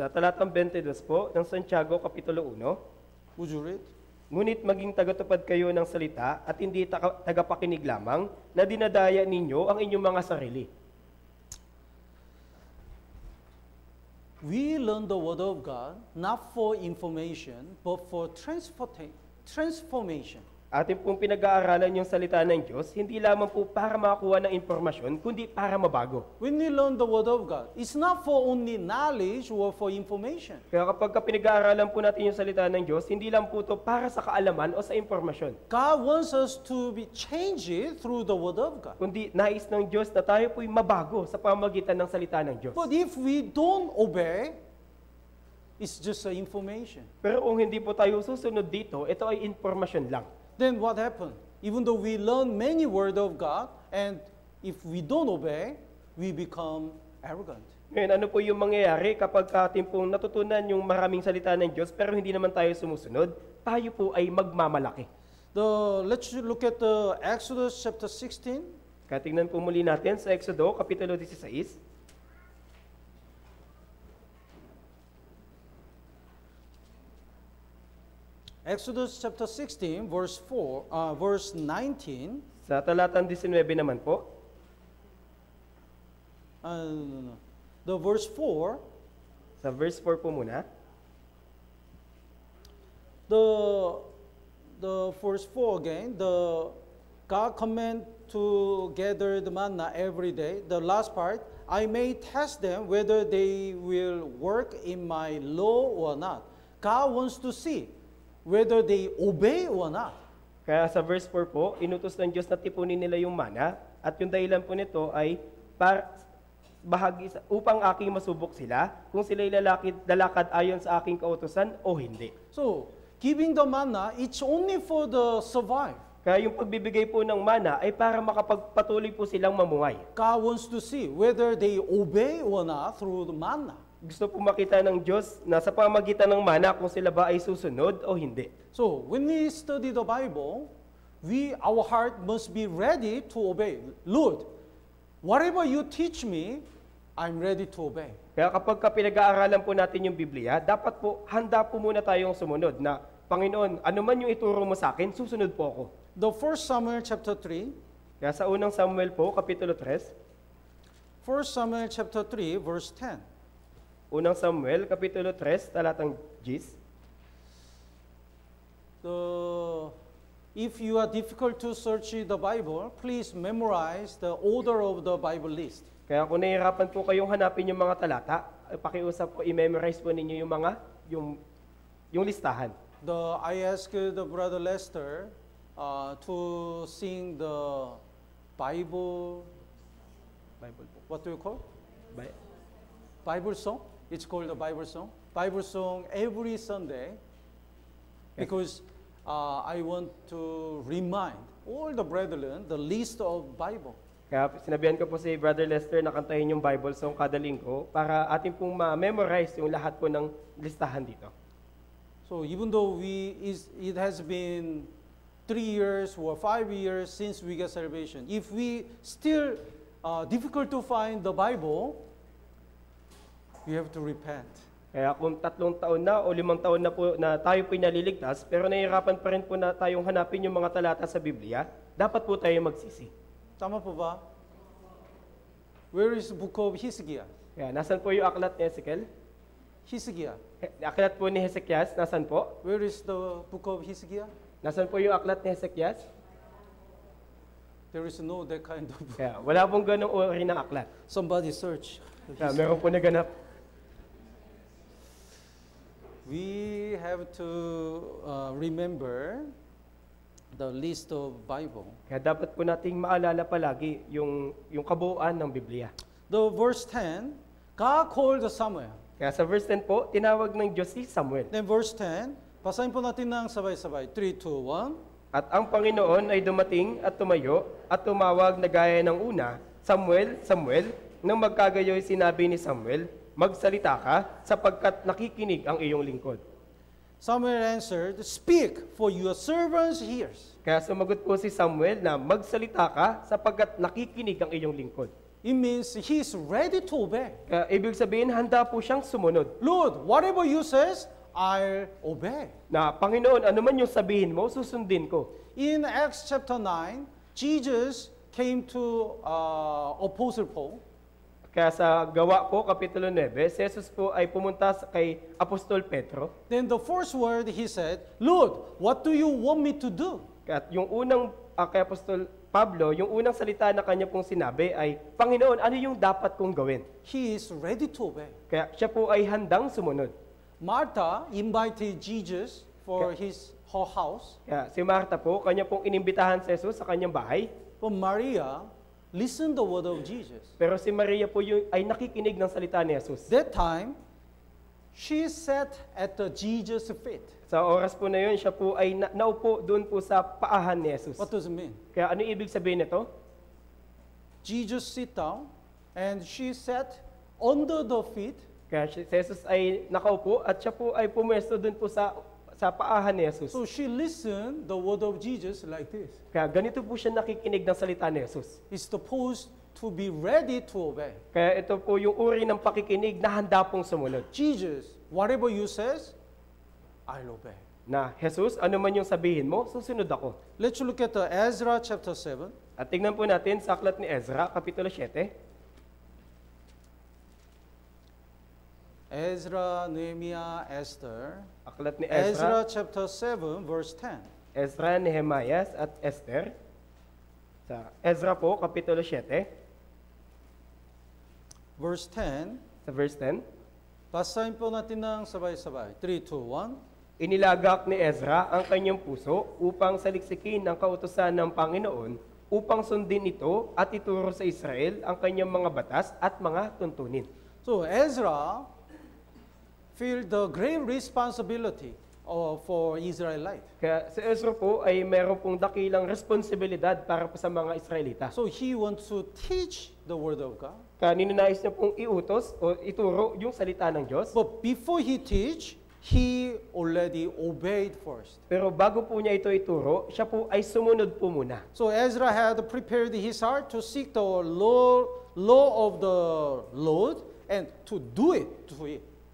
[SPEAKER 2] Sa talatang 22 po ng Santiago, Kapitulo 1.
[SPEAKER 1] Would you read?
[SPEAKER 2] Ngunit maging tagatupad kayo ng salita at hindi tagapakinig lamang na dinadaya ninyo ang inyong mga sarili.
[SPEAKER 1] We learn the Word of God not for information, but for transformation.
[SPEAKER 2] Atin pong pinag-aaralan yung salita ng Diyos, hindi lamang po para makakuha ng impormasyon, kundi para mabago.
[SPEAKER 1] When we learn the Word of God, it's not for only knowledge or for information.
[SPEAKER 2] Kaya kapag pinag-aaralan po natin yung salita ng Diyos, hindi lang po ito para sa kaalaman o sa impormasyon.
[SPEAKER 1] God wants us to be changed through the Word of God.
[SPEAKER 2] Kundi nais ng Diyos na tayo po'y mabago sa pamamagitan ng salita ng Diyos.
[SPEAKER 1] But if we don't obey, it's just information.
[SPEAKER 2] Pero kung hindi po tayo susunod dito, ito ay impormasyon lang.
[SPEAKER 1] Then what happened? Even though we learn many Word of God, and if we don't obey, we become arrogant.
[SPEAKER 2] Ngayon, ano po yung mangyayari kapag atin pong natutunan yung maraming salita ng Diyos pero hindi naman tayo sumusunod, tayo po ay magmamalaki.
[SPEAKER 1] Let's look at the Exodus chapter 16.
[SPEAKER 2] Kaya tingnan po muli natin sa Exodo, Kapitulo 16.
[SPEAKER 1] Exodus chapter 16, verse 19.
[SPEAKER 2] Sa talatang 19 naman po,
[SPEAKER 1] No. The verse 4.
[SPEAKER 2] sa verse 4 po muna,
[SPEAKER 1] The verse 4 again. The God command to gather the manna every day. The last part, I may test them whether they will work in my law or not. God wants to see whether they obey or not.
[SPEAKER 2] kaya sa verse 4 po, inutos ng Diyos na tipunin nila yung mana at yung dahilan po nito ay upang aking masubok sila kung sila'y lalakad ayon sa aking kautusan o hindi.
[SPEAKER 1] So, giving the manna, it's only for the survive.
[SPEAKER 2] Kaya yung pagbibigay po ng mana ay para makapagpatuloy po silang mamuhay.
[SPEAKER 1] God wants to see whether they obey or not through the manna.
[SPEAKER 2] Gusto po makita ng Diyos na sa pamagitan ng mana kung sila ba ay susunod o hindi.
[SPEAKER 1] So, when we study the Bible, our heart must be ready to obey. Lord, whatever you teach me, I'm ready to obey.
[SPEAKER 2] Kaya kapag pinag-aaralan po natin yung Biblia, dapat po handa po muna tayong sumunod na, Panginoon, ano man yung ituro mo sa akin, susunod po ako.
[SPEAKER 1] The 1 Samuel chapter 3.
[SPEAKER 2] Kaya sa unang Samuel po, Kapitulo 3,
[SPEAKER 1] 1 Samuel chapter 3, verse 10.
[SPEAKER 2] unang Samuel, Kapitulo 3, talatang 10.
[SPEAKER 1] If you are difficult to search the Bible, please memorize the order of the Bible list.
[SPEAKER 2] Kaya kung nahihirapan po kayong hanapin yung mga talata, pakiusap po, i-memorize po ninyo yung listahan.
[SPEAKER 1] I asked the brother Lester to sing the Bible. What do you call? Bible song. It's called the Bible song. Bible song every Sunday, because I want to remind all the brethren the list of Bible.
[SPEAKER 2] Kaya sinabihan ko po si Brother Lester na kantahin yung Bible song kada linggo para atin pong ma-memorize yung lahat po ng listahan dito.
[SPEAKER 1] So even though it has been 3 years or 5 years since we got salvation, if we still difficult to find the Bible, we have to repent.
[SPEAKER 2] Kaya kung 3 taon na o 5 taon na po na tayo po'y naliligtas, pero nahihirapan pa rin po na tayong hanapin yung mga talata sa Biblia, dapat po tayo magsisi.
[SPEAKER 1] Tama po ba? Where is the book of Hezekiah?
[SPEAKER 2] Kaya nasan po yung aklat ni Hezekiel?
[SPEAKER 1] Hezekiah.
[SPEAKER 2] Aklat po ni Hezekias, nasan po?
[SPEAKER 1] Where is the book of Hezekiah?
[SPEAKER 2] Nasan po yung aklat ni Hezekias?
[SPEAKER 1] There is no that kind of book.
[SPEAKER 2] Kaya wala pong ganong uri ng aklat.
[SPEAKER 1] Somebody search.
[SPEAKER 2] Kaya meron po naganap.
[SPEAKER 1] We have to remember the list of Bible.
[SPEAKER 2] Kaya dapat po nating maalala palagi yung kabuuan ng Biblia.
[SPEAKER 1] The verse 10, God called Samuel.
[SPEAKER 2] Kaya sa verse 10 po, tinawag ng Diyos si Samuel.
[SPEAKER 1] Then verse 10, basahin po natin ng sabay-sabay. 3, 2, 1.
[SPEAKER 2] At ang Panginoon ay dumating at tumayo at tumawag na gaya ng una, Samuel, Samuel, nang magkagayoy sinabi ni Samuel, magsalita ka sapagkat nakikinig ang iyong lingkod.
[SPEAKER 1] Samuel answered, speak, for your servant hears.
[SPEAKER 2] Kaya sumagot po si Samuel na magsalita ka sapagkat nakikinig ang iyong lingkod.
[SPEAKER 1] It means he's ready to obey.
[SPEAKER 2] Kaya ibig sabihin, handa po siyang sumunod.
[SPEAKER 1] Lord, whatever you says, I'll obey.
[SPEAKER 2] Na, Panginoon, ano man yung sabihin mo, susundin ko.
[SPEAKER 1] In Acts chapter 9, Jesus came to Apostle Paul.
[SPEAKER 2] Kaya sa Gawa po, Kapitulo 9, si Jesus po ay pumunta kay Apostol Pedro.
[SPEAKER 1] Then the first word he said, Lord, what do you want me to do?
[SPEAKER 2] At yung unang, kay Apostol Pablo, yung unang salita na kanya pong sinabi ay, Panginoon, ano yung dapat kong gawin?
[SPEAKER 1] He is ready to obey.
[SPEAKER 2] Kaya siya po ay handang sumunod.
[SPEAKER 1] Martha invited Jesus for her house,
[SPEAKER 2] Kaya si Marta po, kanya pong inimbitahan si Jesus sa kanyang bahay.
[SPEAKER 1] but Maria listened the word of Jesus.
[SPEAKER 2] Pero si Maria po yung, ay nakikinig ng salita ni Jesus.
[SPEAKER 1] That time, she sat at the Jesus' feet.
[SPEAKER 2] Sa oras po na yun, siya po ay naupo doon po sa paahan ni Jesus.
[SPEAKER 1] What does it mean?
[SPEAKER 2] Kaya ano ibig sabihin nito?
[SPEAKER 1] Jesus sit down and she sat under the feet.
[SPEAKER 2] Kaya si Jesus ay nakaupo at siya po ay pumwesto doon po sa paahan ni Jesus.
[SPEAKER 1] So she listened the word of Jesus like this.
[SPEAKER 2] Kaya ganito po siya nakikinig ng salita ni Jesus.
[SPEAKER 1] Is supposed to be ready to obey.
[SPEAKER 2] Kaya ito po yung uri ng pakikinig na handa pong sumunod.
[SPEAKER 1] Jesus, whatever you says, I'll obey.
[SPEAKER 2] Na, Jesus, ano man yung sabihin mo, susunod ako.
[SPEAKER 1] Let's look at the Ezra chapter 7.
[SPEAKER 2] At tingnan po natin sa aklat ni Ezra, Kapitulo 7.
[SPEAKER 1] Ezra, Nehemiah, Esther.
[SPEAKER 2] Aklat ni
[SPEAKER 1] Ezra
[SPEAKER 2] Ezra,
[SPEAKER 1] chapter 7, verse 10.
[SPEAKER 2] Ezra, Nehemias at Esther. Sa Ezra po, Kapitulo 7,
[SPEAKER 1] Verse 10.
[SPEAKER 2] sa verse 10.
[SPEAKER 1] Basahin po natin ng sabay-sabay. 3, 2, 1.
[SPEAKER 2] Inilagak ni Ezra ang kanyang puso upang saliksikin ang kautusan ng Panginoon upang sundin ito at ituro sa Israel ang kanyang mga batas at mga tuntunin.
[SPEAKER 1] So Ezra feel the great responsibility for Israelite.
[SPEAKER 2] Kaya si Ezra po ay meron pong dakilang responsibilidad para po sa mga Israelita.
[SPEAKER 1] So he wants to teach the word of God.
[SPEAKER 2] Kaya ninanais niya pong iutos o ituro yung salita ng Diyos.
[SPEAKER 1] But before he teach, he already obeyed first.
[SPEAKER 2] Pero bago po niya ito ituro, siya po ay sumunod po muna.
[SPEAKER 1] So Ezra had prepared his heart to seek the law of the Lord and to do it.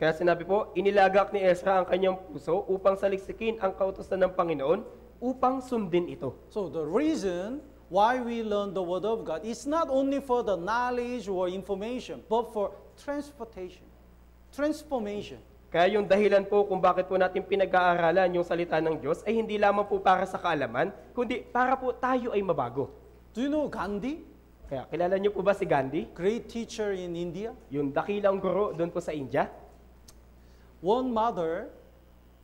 [SPEAKER 2] Kaya sinabi po, inilagak ni Ezra ang kanyang puso upang saliksikin ang kautusan ng Panginoon upang sundin ito.
[SPEAKER 1] So the reason why we learn the word of God is not only for the knowledge or information, but for transformation.
[SPEAKER 2] Kaya yung dahilan po kung bakit po natin pinag-aaralan yung salita ng Diyos ay hindi lamang po para sa kaalaman, kundi para po tayo ay mabago.
[SPEAKER 1] Do you know Gandhi?
[SPEAKER 2] Kaya kilala niyo po ba si Gandhi?
[SPEAKER 1] Great teacher in India.
[SPEAKER 2] Yung dakilang guro doon po sa India.
[SPEAKER 1] One mother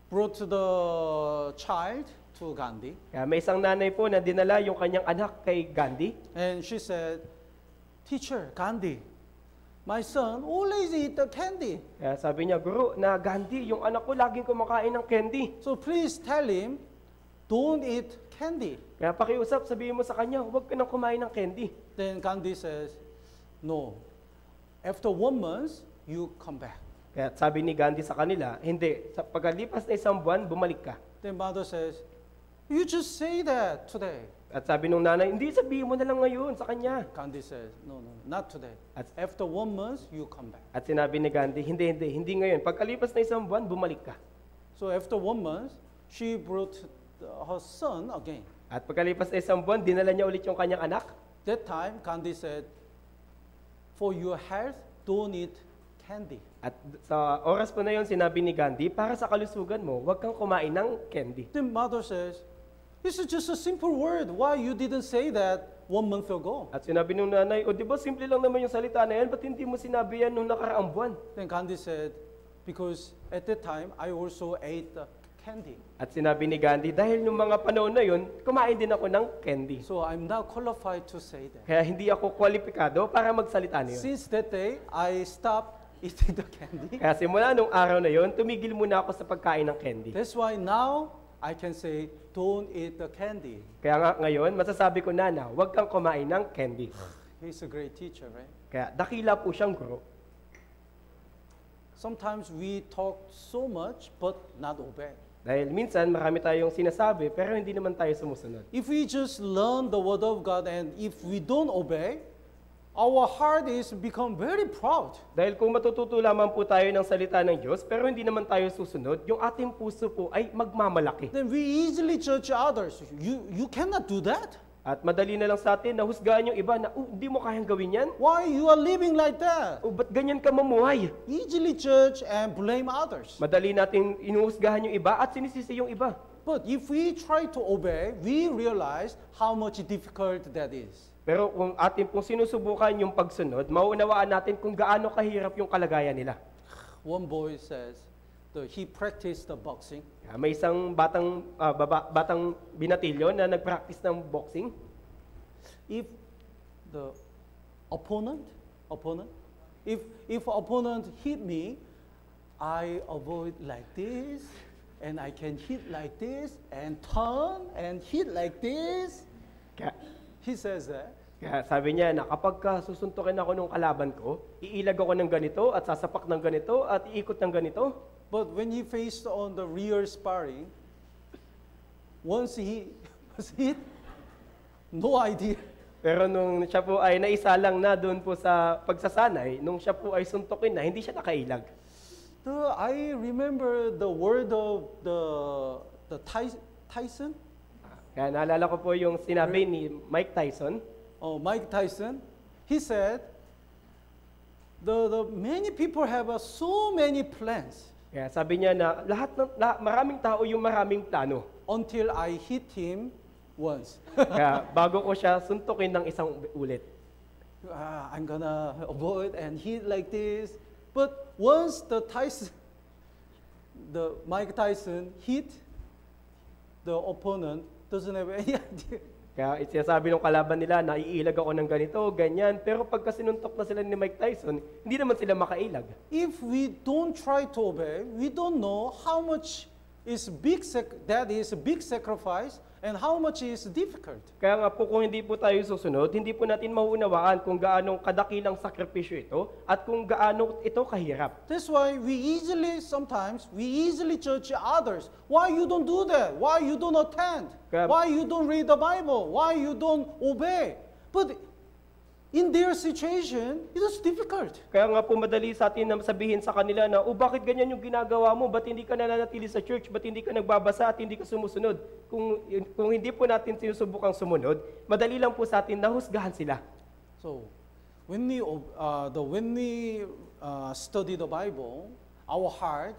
[SPEAKER 1] brought the child to Gandhi,
[SPEAKER 2] Kaya may isang nanay po na dinala yung kanyang anak kay Gandhi.
[SPEAKER 1] and she said, "Teacher, Gandhi, my son always eat the candy.
[SPEAKER 2] Kaya sabi niya, Guro, na Gandhi, yung anak ko laging kumakain ng candy.
[SPEAKER 1] So please tell him, don't eat candy."
[SPEAKER 2] Kaya pakiusap, sabihin mo sa kanya, huwag ka nang kumain ng candy.
[SPEAKER 1] Then Gandhi says, "No. After 1 month, you come back."
[SPEAKER 2] Kaya sabi ni Gandhi sa kanila, hindi, sa pagkalipas na 1 buwan, bumalik ka.
[SPEAKER 1] Then mother says, "You just say that today."
[SPEAKER 2] At sabi nung nanay, hindi, sabihin mo na lang ngayon sa kanya.
[SPEAKER 1] Gandhi says, "No, not today.
[SPEAKER 2] At,
[SPEAKER 1] After 1 month, you come back."
[SPEAKER 2] at sinabi ni Gandhi, hindi ngayon. Pagkalipas na 1 buwan, bumalik ka.
[SPEAKER 1] So after 1 month, she brought her son again.
[SPEAKER 2] At pagkalipas na 1 buwan, dinala niya ulit yung kanyang anak.
[SPEAKER 1] That time, Gandhi said, "For your health, don't eat candy."
[SPEAKER 2] At sa oras po na yon, sinabi ni Gandhi, para sa kalusugan mo, huwag kang kumain ng candy.
[SPEAKER 1] Then mother says, "This is just a simple word. Why you didn't say that 1 month ago?"
[SPEAKER 2] At sinabi nung nanay, o di ba simple lang naman yung salita na yan, ba't hindi mo sinabi yan nung nakaraang buwan?
[SPEAKER 1] Then Gandhi said, "Because at that time, I also ate the candy.
[SPEAKER 2] At sinabi ni Gandhi, dahil nung mga panahon na yun, kumain din ako ng candy.
[SPEAKER 1] So I'm not qualified to say that."
[SPEAKER 2] Kaya hindi ako kwalipikado para magsalita na yun.
[SPEAKER 1] Since that day, I stopped eating the candy.
[SPEAKER 2] Kaya simula nung araw na yun, tumigil muna ako sa pagkain ng candy.
[SPEAKER 1] That's why now I can say, "Don't eat the candy."
[SPEAKER 2] Kaya nga ngayon, masasabi ko na huwag kang kumain ng candy.
[SPEAKER 1] He's a great teacher, right?
[SPEAKER 2] Kaya dakila po siyang guro.
[SPEAKER 1] Sometimes we talk so much but not obey.
[SPEAKER 2] Dahil minsan marami tayong sinasabi pero hindi naman tayo sumusunod.
[SPEAKER 1] If we just learn the word of God and if we don't obey, our heart is become very proud.
[SPEAKER 2] Dahil kung matututo lamang po tayo ng salita ng Diyos, pero hindi naman tayo susunod, yung ating puso po ay magmamalaki.
[SPEAKER 1] Then we easily judge others. You cannot do that.
[SPEAKER 2] At madali na lang sa atin na husgahan yung iba na, hindi mo kayang gawin yan?
[SPEAKER 1] Why you are living like that?
[SPEAKER 2] Ba't ganyan ka mamuhay?
[SPEAKER 1] Easily judge and blame others.
[SPEAKER 2] Madali nating inuhusgahan yung iba at sinisisi yung iba.
[SPEAKER 1] But if we try to obey, we realize how much difficult that is.
[SPEAKER 2] Pero kung atin pong sinusubukan yung pagsunod, mauunawaan natin kung gaano kahirap yung kalagayan nila.
[SPEAKER 1] One boy says he practiced the boxing.
[SPEAKER 2] May isang batang binatilyo na nag-practice ng boxing.
[SPEAKER 1] If the opponent, if opponent hit me, I avoid like this, and I can hit like this, and turn and hit like this. He says that.
[SPEAKER 2] Kaya sabi niya na kapag susuntukin ako ng kalaban ko, iilag ako ng ganito at sasapak ng ganito at iikot ng ganito.
[SPEAKER 1] But when he faced on the real sparring, once he was hit, no idea.
[SPEAKER 2] Pero nung siya po ay naisalang na doon po sa pagsasanay, nung siya po ay suntukin na, hindi siya nakailag.
[SPEAKER 1] I remember the word of the Tyson.
[SPEAKER 2] Kaya naalala ko po yung sinabi ni Mike Tyson.
[SPEAKER 1] Mike Tyson. He said, the many people have so many plans.
[SPEAKER 2] Kaya sabi niya na maraming tao yung maraming plano.
[SPEAKER 1] Until I hit him once.
[SPEAKER 2] Kaya bago ko siya suntukin ng isang ulit.
[SPEAKER 1] I'm gonna avoid and hit like this. But once Mike Tyson hit the opponent, doesn't have any idea.
[SPEAKER 2] Kaya sinasabi ng kalaban nila na iilag ako ng ganito, ganyan. Pero pagka sinuntok na sila ni Mike Tyson, hindi naman sila makailag.
[SPEAKER 1] If we don't try to obey, we don't know how much is that is a big sacrifice and how much is difficult.
[SPEAKER 2] Kaya nga po kung hindi po tayo susunod, hindi po natin mauunawaan kung gaano kadakilang sakripisyo ito at kung gaano ito kahirap.
[SPEAKER 1] That's why sometimes we easily judge others. Why you don't do that? Why you don't attend? Why you don't read the Bible? Why you don't obey? But in their situation, it is difficult.
[SPEAKER 2] Kaya nga po madali sa atin na sabihin sa kanila na, bakit ganyan yung ginagawa mo? Ba't hindi ka nananatili sa church? Ba't hindi ka nagbabasa at hindi ka sumusunod? Kung hindi po natin sinusubukang sumunod, madali lang po sa atin na husgahan sila.
[SPEAKER 1] So, when we study the Bible, our heart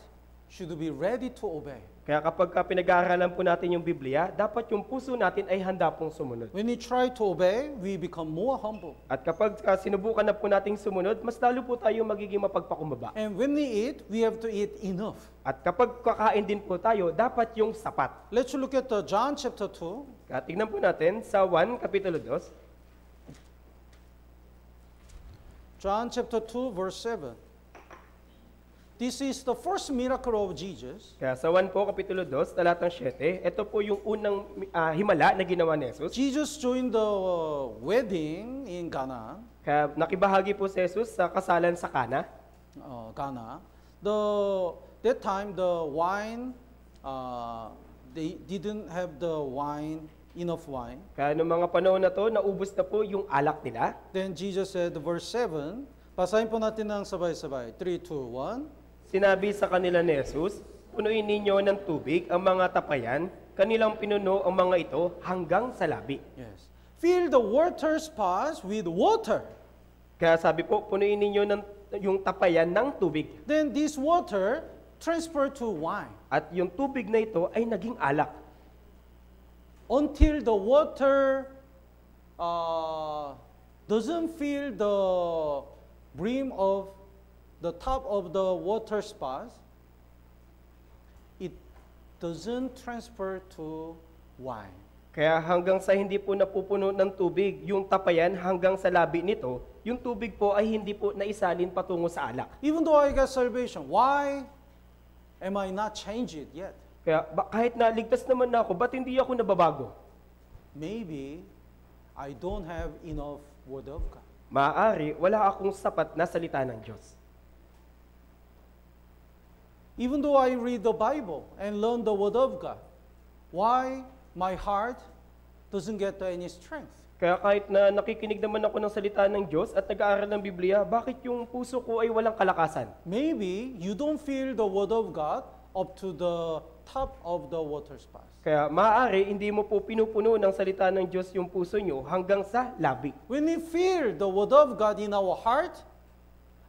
[SPEAKER 1] should be ready to obey.
[SPEAKER 2] Kaya kapag pinag-aaralan po natin yung Biblia, dapat yung puso natin ay handa pong sumunod.
[SPEAKER 1] When we try to obey, we become more humble.
[SPEAKER 2] At kapag sinubukan na po nating sumunod, mas lalo po tayo magiging mapagpakumbaba.
[SPEAKER 1] And when we eat, we have to eat enough.
[SPEAKER 2] At kapag kakain din po tayo, dapat yung sapat.
[SPEAKER 1] Let's look at John chapter 2.
[SPEAKER 2] Kaya tignan po natin sa 1, Kapitulo 2.
[SPEAKER 1] John chapter 2, verse 7. This is the first miracle of Jesus.
[SPEAKER 2] Kaya sa 1 po, Kapitulo 2, talatang 7, ito po yung unang himala na ginawa ni Jesus.
[SPEAKER 1] Jesus joined the wedding in Cana.
[SPEAKER 2] Kaya nakibahagi po si Jesus sa kasalan sa Cana.
[SPEAKER 1] Cana. That time the wine, they didn't have enough wine.
[SPEAKER 2] Kaya noong mga panahon na to, naubos na po yung alak nila.
[SPEAKER 1] Then Jesus said, verse 7, basahin po natin ng sabay-sabay. 3, 2, 1.
[SPEAKER 2] Sinabi sa kanila ni Jesus, punuin ninyo ng tubig ang mga tapayan, kanilang pinuno ang mga ito hanggang sa labi.
[SPEAKER 1] Yes. Fill the water's pots with water.
[SPEAKER 2] Kaya sabi po, punuin ninyo yung tapayan ng tubig.
[SPEAKER 1] Then this water transferred to wine.
[SPEAKER 2] At yung tubig na ito ay naging alak.
[SPEAKER 1] Until the water doesn't fill the brim of the top of the water spout, it doesn't transfer to wine.
[SPEAKER 2] Kaya hanggang sa hindi po napupuno ng tubig yung tapayan hanggang sa labi nito, yung tubig po ay hindi po naisalin patungo sa alak.
[SPEAKER 1] Even though I got salvation, why am I not changed yet?
[SPEAKER 2] Kaya kahit na ligtas naman na ako, ba't hindi ako nababago?
[SPEAKER 1] Maybe I don't have enough word of God.
[SPEAKER 2] Maaari, wala akong sapat na salita ng Diyos.
[SPEAKER 1] Even though I read the Bible and learn the word of God, why my heart doesn't get any strength?
[SPEAKER 2] Kaya kahit na nakikinig naman ako ng salita ng Diyos at nag-aaral ng Biblia, bakit yung puso ko ay walang kalakasan?
[SPEAKER 1] Maybe you don't feel the word of God up to the top of the water spout.
[SPEAKER 2] Kaya maaari, hindi mo po pinupuno ng salita ng Diyos yung puso nyo hanggang sa labi.
[SPEAKER 1] When we feel the word of God in our heart,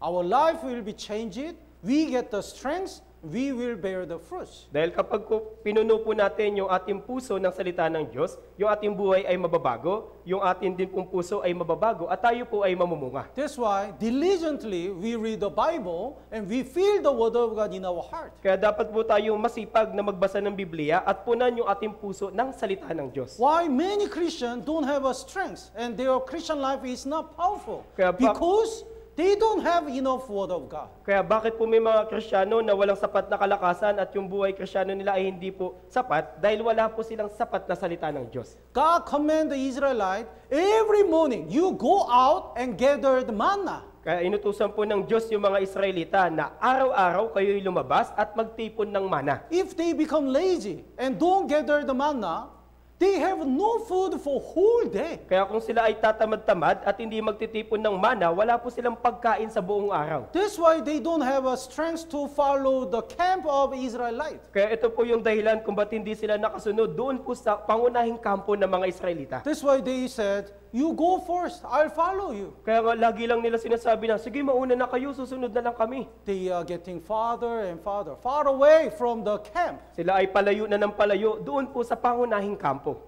[SPEAKER 1] our life will be changed. We get the strength. We will bear the fruits.
[SPEAKER 2] Dahil kapag pinuno po natin yung ating puso ng salita ng Diyos, yung ating buhay ay mababago, yung ating din pong puso ay mababago, at tayo po ay mamumunga.
[SPEAKER 1] That's why diligently we read the Bible and we feel the word of God in our heart.
[SPEAKER 2] Kaya dapat po tayong masipag na magbasa ng Biblia at punan yung ating puso ng salita ng Diyos.
[SPEAKER 1] Why many Christians don't have a strength and their Christian life is not powerful?
[SPEAKER 2] Kaya
[SPEAKER 1] Because they don't have enough word of God.
[SPEAKER 2] Kaya bakit po may mga Kristiyano na walang sapat na kalakasan at yung buhay Kristiyano nila ay hindi po sapat dahil wala po silang sapat na salita ng Diyos.
[SPEAKER 1] God command the Israelite, every morning you go out and gather the manna.
[SPEAKER 2] Kaya inutusan po ng Diyos yung mga Israelita na araw-araw kayo'y lumabas at magtipon ng mana.
[SPEAKER 1] If they become lazy and don't gather the manna, they have no food for whole day.
[SPEAKER 2] Kaya kung sila ay tatamad-tamad at hindi magtitipon ng mana, wala po silang pagkain sa buong araw.
[SPEAKER 1] That's why they don't have a strength to follow the camp of Israelites.
[SPEAKER 2] Kaya ito po yung dahilan kung ba't hindi sila nakasunod doon po sa pangunahing kampo ng mga Israelita.
[SPEAKER 1] That's why they said, you go first, I'll follow you.
[SPEAKER 2] Kaya nga lagi lang nila sinasabi na, sige mauna na kayo, susunod na lang kami.
[SPEAKER 1] They are getting farther and farther, far away from the camp.
[SPEAKER 2] Sila ay palayo na ng palayo doon po sa pangunahing kampo.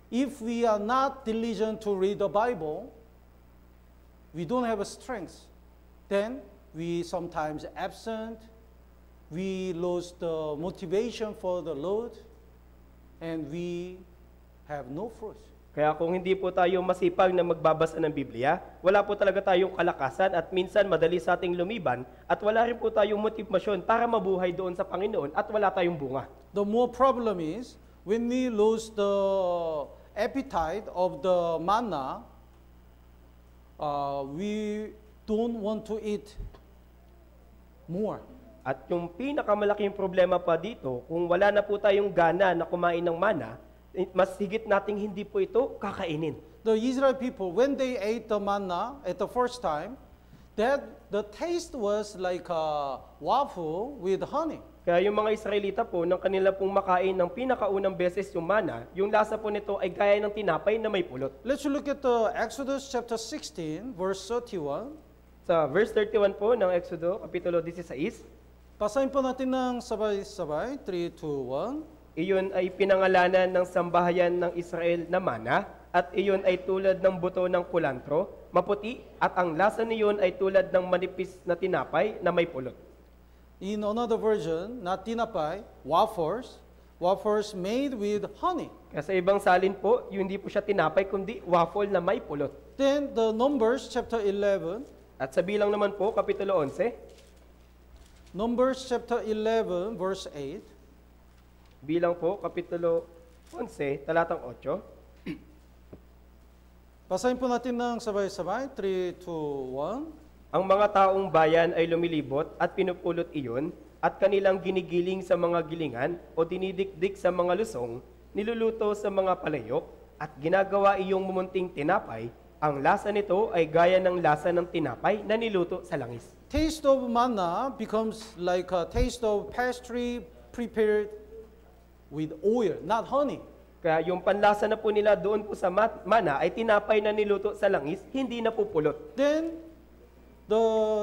[SPEAKER 1] If we are not diligent to read the Bible, we don't have a strength. Then we sometimes absent, we lose the motivation for the Lord, and we have no fruit.
[SPEAKER 2] Kaya kung hindi po tayo masipag na magbabasa ng Biblia, wala po talaga tayong kalakasan at minsan madali sa ating lumiban at wala rin po tayong motivasyon para mabuhay doon sa Panginoon at wala tayong bunga.
[SPEAKER 1] The more problem is, when we lose the appetite of the manna, we don't want to eat more.
[SPEAKER 2] At yung pinakamalaking problema pa dito, kung wala na po tayong gana na kumain ng mana, mas higit nating hindi po ito kakainin.
[SPEAKER 1] The Israel people, when they ate the manna at the first time, that the taste was like a waffle with honey.
[SPEAKER 2] Kaya yung mga Israelita po, nang kanila pong makain ng pinakaunang beses yung mana, yung lasa po nito ay gaya ng tinapay na may pulot.
[SPEAKER 1] Let's look at Exodus chapter 16, verse 31.
[SPEAKER 2] Sa verse 31 po ng Exodo, Kapitulo 16,
[SPEAKER 1] Basahin po natin ng sabay-sabay, 3, 2, 1.
[SPEAKER 2] iyon ay pinangalanan ng sambahayan ng Israel na mana, at iyon ay tulad ng buto ng kulantro, maputi, at ang lasa niyon ay tulad ng manipis na tinapay na may pulot.
[SPEAKER 1] In another version, not tinapay, waffles, waffles made with honey.
[SPEAKER 2] Kaya sa ibang salin po, yung hindi po siya tinapay, kundi waffle na may pulot.
[SPEAKER 1] Then the Numbers chapter 11,
[SPEAKER 2] At sa bilang naman po, Kapitulo 11,
[SPEAKER 1] Numbers chapter 11, verse 8.
[SPEAKER 2] bilang po, Kapitulo 11, talatang 8,
[SPEAKER 1] Basahin po natin ng sabay-sabay, 3, 2, 1.
[SPEAKER 2] ang mga taong bayan ay lumilibot at pinupulot iyon, at kanilang ginigiling sa mga gilingan o dinidikdik sa mga lusong, niluluto sa mga palayok, at ginagawa iyong mumunting tinapay. Ang lasa nito ay gaya ng lasa ng tinapay na niluto sa langis.
[SPEAKER 1] Taste of manna becomes like a taste of pastry prepared with oil, not honey.
[SPEAKER 2] Kaya yung panlasa na po nila doon po sa mana ay tinapay na niluto sa langis, hindi na po pulot.
[SPEAKER 1] Then, the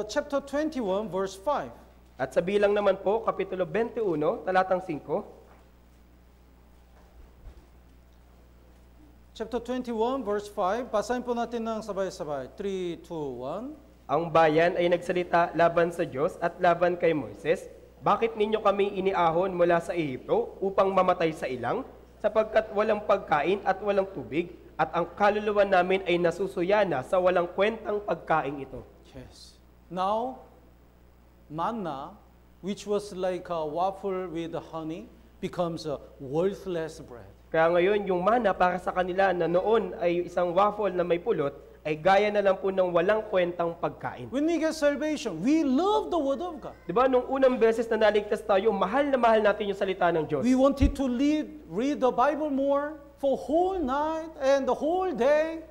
[SPEAKER 1] chapter 21, verse 5.
[SPEAKER 2] At sa bilang naman po, Kapitulo 21, talatang 5,
[SPEAKER 1] Chapter 21, verse 5. Basahin po natin ng sabay-sabay. 3, 2, 1.
[SPEAKER 2] ang bayan ay nagsalita laban sa Diyos at laban kay Moises, bakit ninyo kami iniahon mula sa Ehipto upang mamatay sa ilang, sapagkat walang pagkain at walang tubig, at ang kaluluwa namin ay nasusuyana sa walang kwentang pagkain ito.
[SPEAKER 1] Yes. Now, manna, which was like a waffle with honey, becomes a worthless bread.
[SPEAKER 2] Kaya ngayon, yung mana para sa kanila na noon ay isang waffle na may pulot, ay gaya na lang po ng walang kwentang pagkain.
[SPEAKER 1] When we get salvation, we love the Word of God.
[SPEAKER 2] Diba, nung unang beses na naligtas tayo, mahal na mahal natin yung salita ng Diyos.
[SPEAKER 1] We wanted to read the Bible more for whole night and the whole day.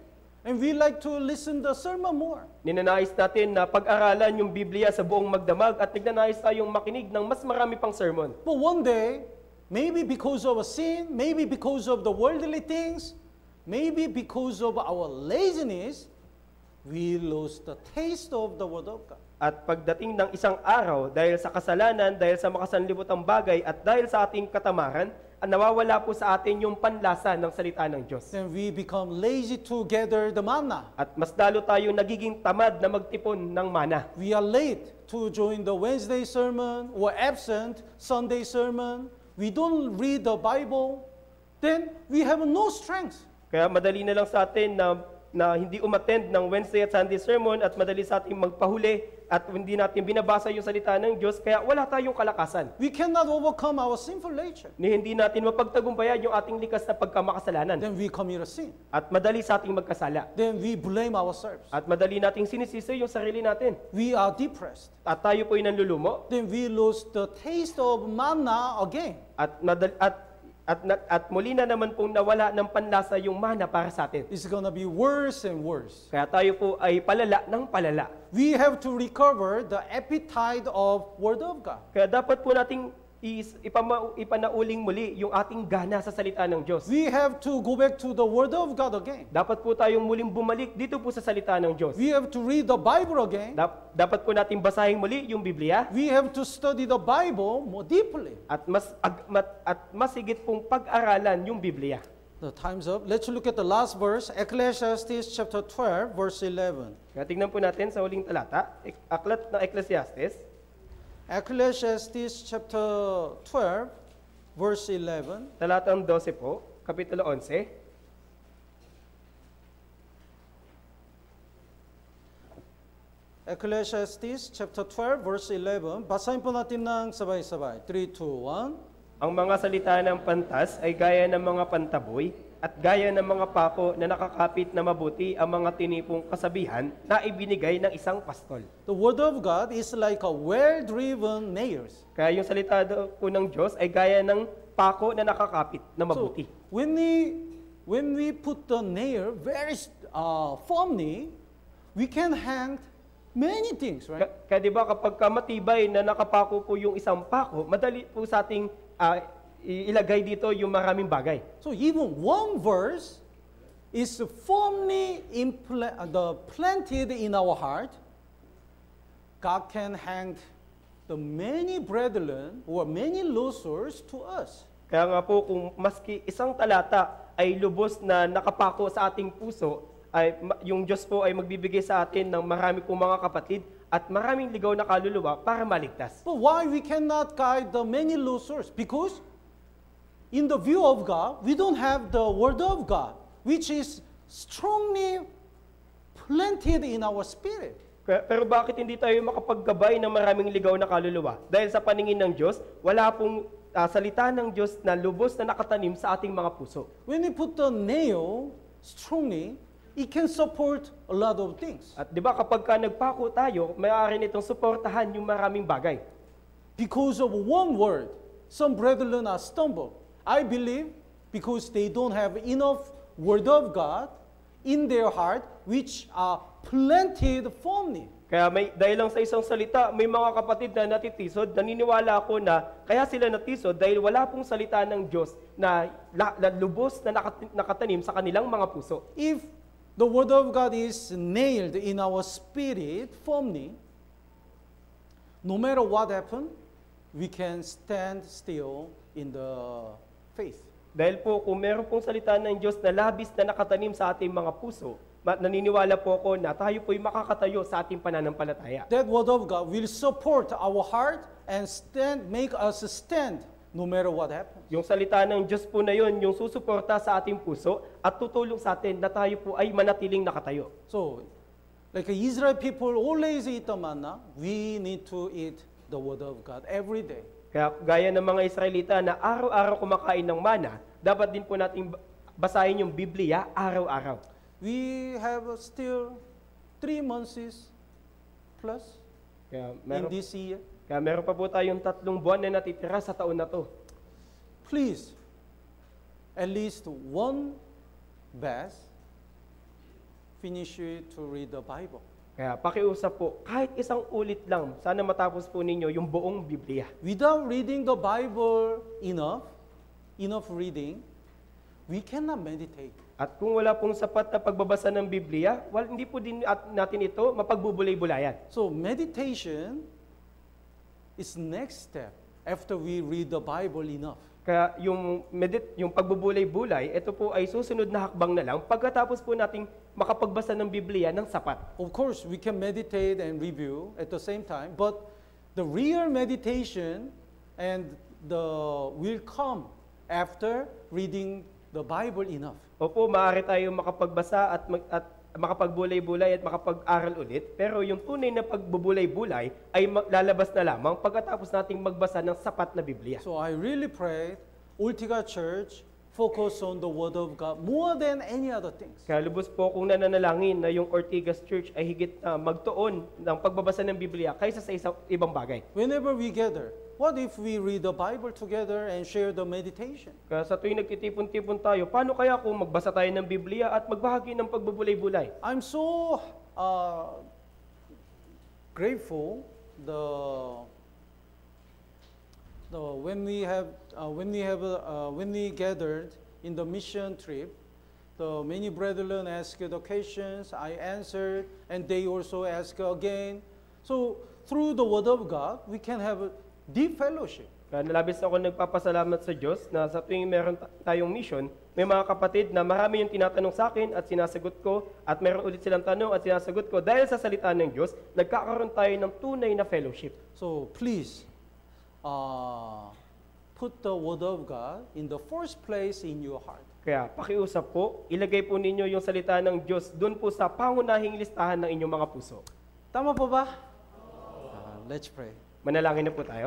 [SPEAKER 1] And we like to listen the sermon more.
[SPEAKER 2] Ninanais natin na pag-aralan yung Biblia sa buong magdamag at nagnanais tayong makinig ng mas marami pang sermon.
[SPEAKER 1] But one day, maybe because of a sin, maybe because of the worldly things, maybe because of our laziness, we lost the taste of the Word of God.
[SPEAKER 2] At pagdating ng isang araw, dahil sa kasalanan, dahil sa makasanlibutang bagay, at dahil sa ating katamaran, nawawala po sa atin yung panlasa ng salita ng Diyos.
[SPEAKER 1] Then we become lazy to gather the manna.
[SPEAKER 2] At mas lalo tayong nagiging tamad na magtipon ng mana.
[SPEAKER 1] We are late to join the Wednesday sermon or absent Sunday sermon. We don't read the Bible. Then we have no strength.
[SPEAKER 2] Kaya madali na lang sa atin na hindi umattend ng Wednesday at Sunday sermon at madali sa ating magpahuli at hindi natin binabasa yung salita ng Diyos, kaya wala tayong kalakasan.
[SPEAKER 1] We cannot overcome our sinful nature.
[SPEAKER 2] Ni hindi natin mapagtagumpayan yung ating likas na pagkamakasalanan.
[SPEAKER 1] Then we commit a sin.
[SPEAKER 2] At madali sa ating magkasala.
[SPEAKER 1] Then we blame ourselves.
[SPEAKER 2] At madali nating sinisisi yung sarili natin.
[SPEAKER 1] We are depressed.
[SPEAKER 2] At tayo po'y nanlulumo.
[SPEAKER 1] Then we lose the taste of manna again.
[SPEAKER 2] At muli na naman pong nawala ng panlasa yung mana para sa atin.
[SPEAKER 1] It's gonna be worse and worse.
[SPEAKER 2] Kaya tayo po ay palala ng palala.
[SPEAKER 1] We have to recover the appetite of Word of God.
[SPEAKER 2] Kaya dapat po nating ipanauling muli yung ating gana sa salita ng Diyos.
[SPEAKER 1] We have to go back to the Word of God again.
[SPEAKER 2] Dapat po tayong muling bumalik dito po sa salita ng Diyos.
[SPEAKER 1] We have to read the Bible again.
[SPEAKER 2] Dapat po nating basahin muli yung Biblia.
[SPEAKER 1] We have to study the Bible more deeply.
[SPEAKER 2] At mas higit pong pag-aralan yung Biblia.
[SPEAKER 1] The time's up. Let's look at the last verse, Ecclesiastes chapter 12, verse 11.
[SPEAKER 2] Kaya tingnan po natin sa huling talata, aklat ng Ecclesiastes.
[SPEAKER 1] Ecclesiastes chapter 12, verse 11.
[SPEAKER 2] Talatang 12 po, kapitulo 11.
[SPEAKER 1] Ecclesiastes chapter 12, verse 11. Basahin po natin ng sabay-sabay. 3, 2, 1.
[SPEAKER 2] Ang mga salita ng pantas ay gaya ng mga pantaboy at gaya ng mga pako na nakakapit na mabuti ang mga tinipong kasabihan na ibinigay ng isang pastol.
[SPEAKER 1] The word of God is like a well-driven nails.
[SPEAKER 2] Kaya yung salita po ng Diyos ay gaya ng pako na nakakapit na mabuti.
[SPEAKER 1] So, when we put the nail very firmly, we can hang many things, right?
[SPEAKER 2] Kaya di ba kapag matibay na nakapako po yung isang pako, madali po sa ating ilagay dito yung maraming bagay.
[SPEAKER 1] So even one verse is firmly planted in our heart, God can hang the many brethren or many losers to us.
[SPEAKER 2] Kaya nga po kung maski isang talata ay lubos na nakapako sa ating puso, ay yung Diyos po ay magbibigay sa atin ng marami pong mga kapatid at maraming ligaw na kaluluwa para maligtas.
[SPEAKER 1] But why we cannot guide the many losers? Because in the view of God, we don't have the word of God, which is strongly planted in our spirit.
[SPEAKER 2] Pero bakit hindi tayo makapaggabay ng maraming ligaw na kaluluwa? Dahil sa paningin ng Diyos, wala pong salita ng Diyos na lubos na nakatanim sa ating mga puso.
[SPEAKER 1] When we put the nail strongly, it can support a lot of things.
[SPEAKER 2] At di ba kapag ka nagpako tayo, maaari nitong suportahan yung maraming bagay.
[SPEAKER 1] Because of one word, some brethren are stumbled. I believe because they don't have enough word of God in their heart, which are planted firmly.
[SPEAKER 2] Kaya dahil lang sa isang salita, may mga kapatid na natitisod, naniniwala ako na kaya sila natisod dahil wala pong salita ng Diyos na lubos na nakatanim sa kanilang mga puso.
[SPEAKER 1] If the word of God is nailed in our spirit firmly, no matter what happens, we can stand still in the faith.
[SPEAKER 2] Dahil po kung meron pong salita ng Diyos na labis na nakatanim sa ating mga puso, naniniwala po ako na tayo po'y makakatayo sa ating pananampalataya.
[SPEAKER 1] That word of God will support our heart and make us stand no matter what happens.
[SPEAKER 2] Yung salita ng Diyos po na yun, yung susuporta sa ating puso at tutulong sa atin na tayo po ay manatiling nakatayo.
[SPEAKER 1] So, like Israel people always eat the manna, we need to eat the word of God every day.
[SPEAKER 2] Kaya gaya ng mga Israelita na araw-araw kumakain ng mana, dapat din po natin basahin yung Biblia araw-araw.
[SPEAKER 1] We have still 3 months plus in this year.
[SPEAKER 2] Kaya meron pa po tayong 3 buwan na natitira sa taon na to.
[SPEAKER 1] Please, at least one bath finish it to read the Bible.
[SPEAKER 2] Kaya pakiusap po, kahit isang ulit lang, sana matapos po ninyo yung buong Biblia.
[SPEAKER 1] Without reading the Bible enough reading, we cannot meditate.
[SPEAKER 2] At kung wala pong sapat na pagbabasa ng Biblia, hindi po din natin ito mapagbubulay-bulayan.
[SPEAKER 1] So meditation is next step after we read the Bible enough.
[SPEAKER 2] Kaya yung pagbubulay-bulay, ito po ay susunod na hakbang na lang pagkatapos po nating makapagbasa ng Biblia ng sapat.
[SPEAKER 1] Of course, we can meditate and review at the same time, but the real meditation will come after reading the Bible enough.
[SPEAKER 2] Opo, maaari tayong makapagbasa at makapagbulay-bulay at makapag-aral ulit, pero yung tunay na pagbubulay-bulay ay lalabas na lamang pagkatapos nating magbasa ng sapat na Biblia.
[SPEAKER 1] So I really pray Ultiga Church focus on the Word of God more than any other things.
[SPEAKER 2] Kaya lubos po kung nananalangin na yung Ortigas Church ay higit na magtuon ng pagbabasa ng Biblia kaysa sa ibang bagay.
[SPEAKER 1] Whenever we gather, what if we read the Bible together and share the meditation?
[SPEAKER 2] Kaya sa tuwing nagtitipon-tipon tayo, paano kaya kung magbasa tayo ng Biblia at magbahagi ng pagbubulay-bulay?
[SPEAKER 1] I'm so grateful when we gathered in the mission trip, the many brethren asked the questions, I answered, and they also ask again. So through the Word of God, we can have a deep fellowship.
[SPEAKER 2] Kaya nalabis ako nagpapasalamat sa Diyos na sa tuwing meron tayong mission, may mga kapatid na marami yung tinatanong sa akin at sinasagot ko, at meron ulit silang tanong at sinasagot ko. Dahil sa salita ng Diyos, nagkakaroon tayo ng tunay na fellowship.
[SPEAKER 1] So please, put the Word of God in the first place in your heart.
[SPEAKER 2] Kaya pakiusap po, ilagay po ninyo yung salita ng Diyos doon po sa pangunahing listahan ng inyong mga puso.
[SPEAKER 1] Tama po ba? Let's pray.
[SPEAKER 2] Manalangin na po tayo.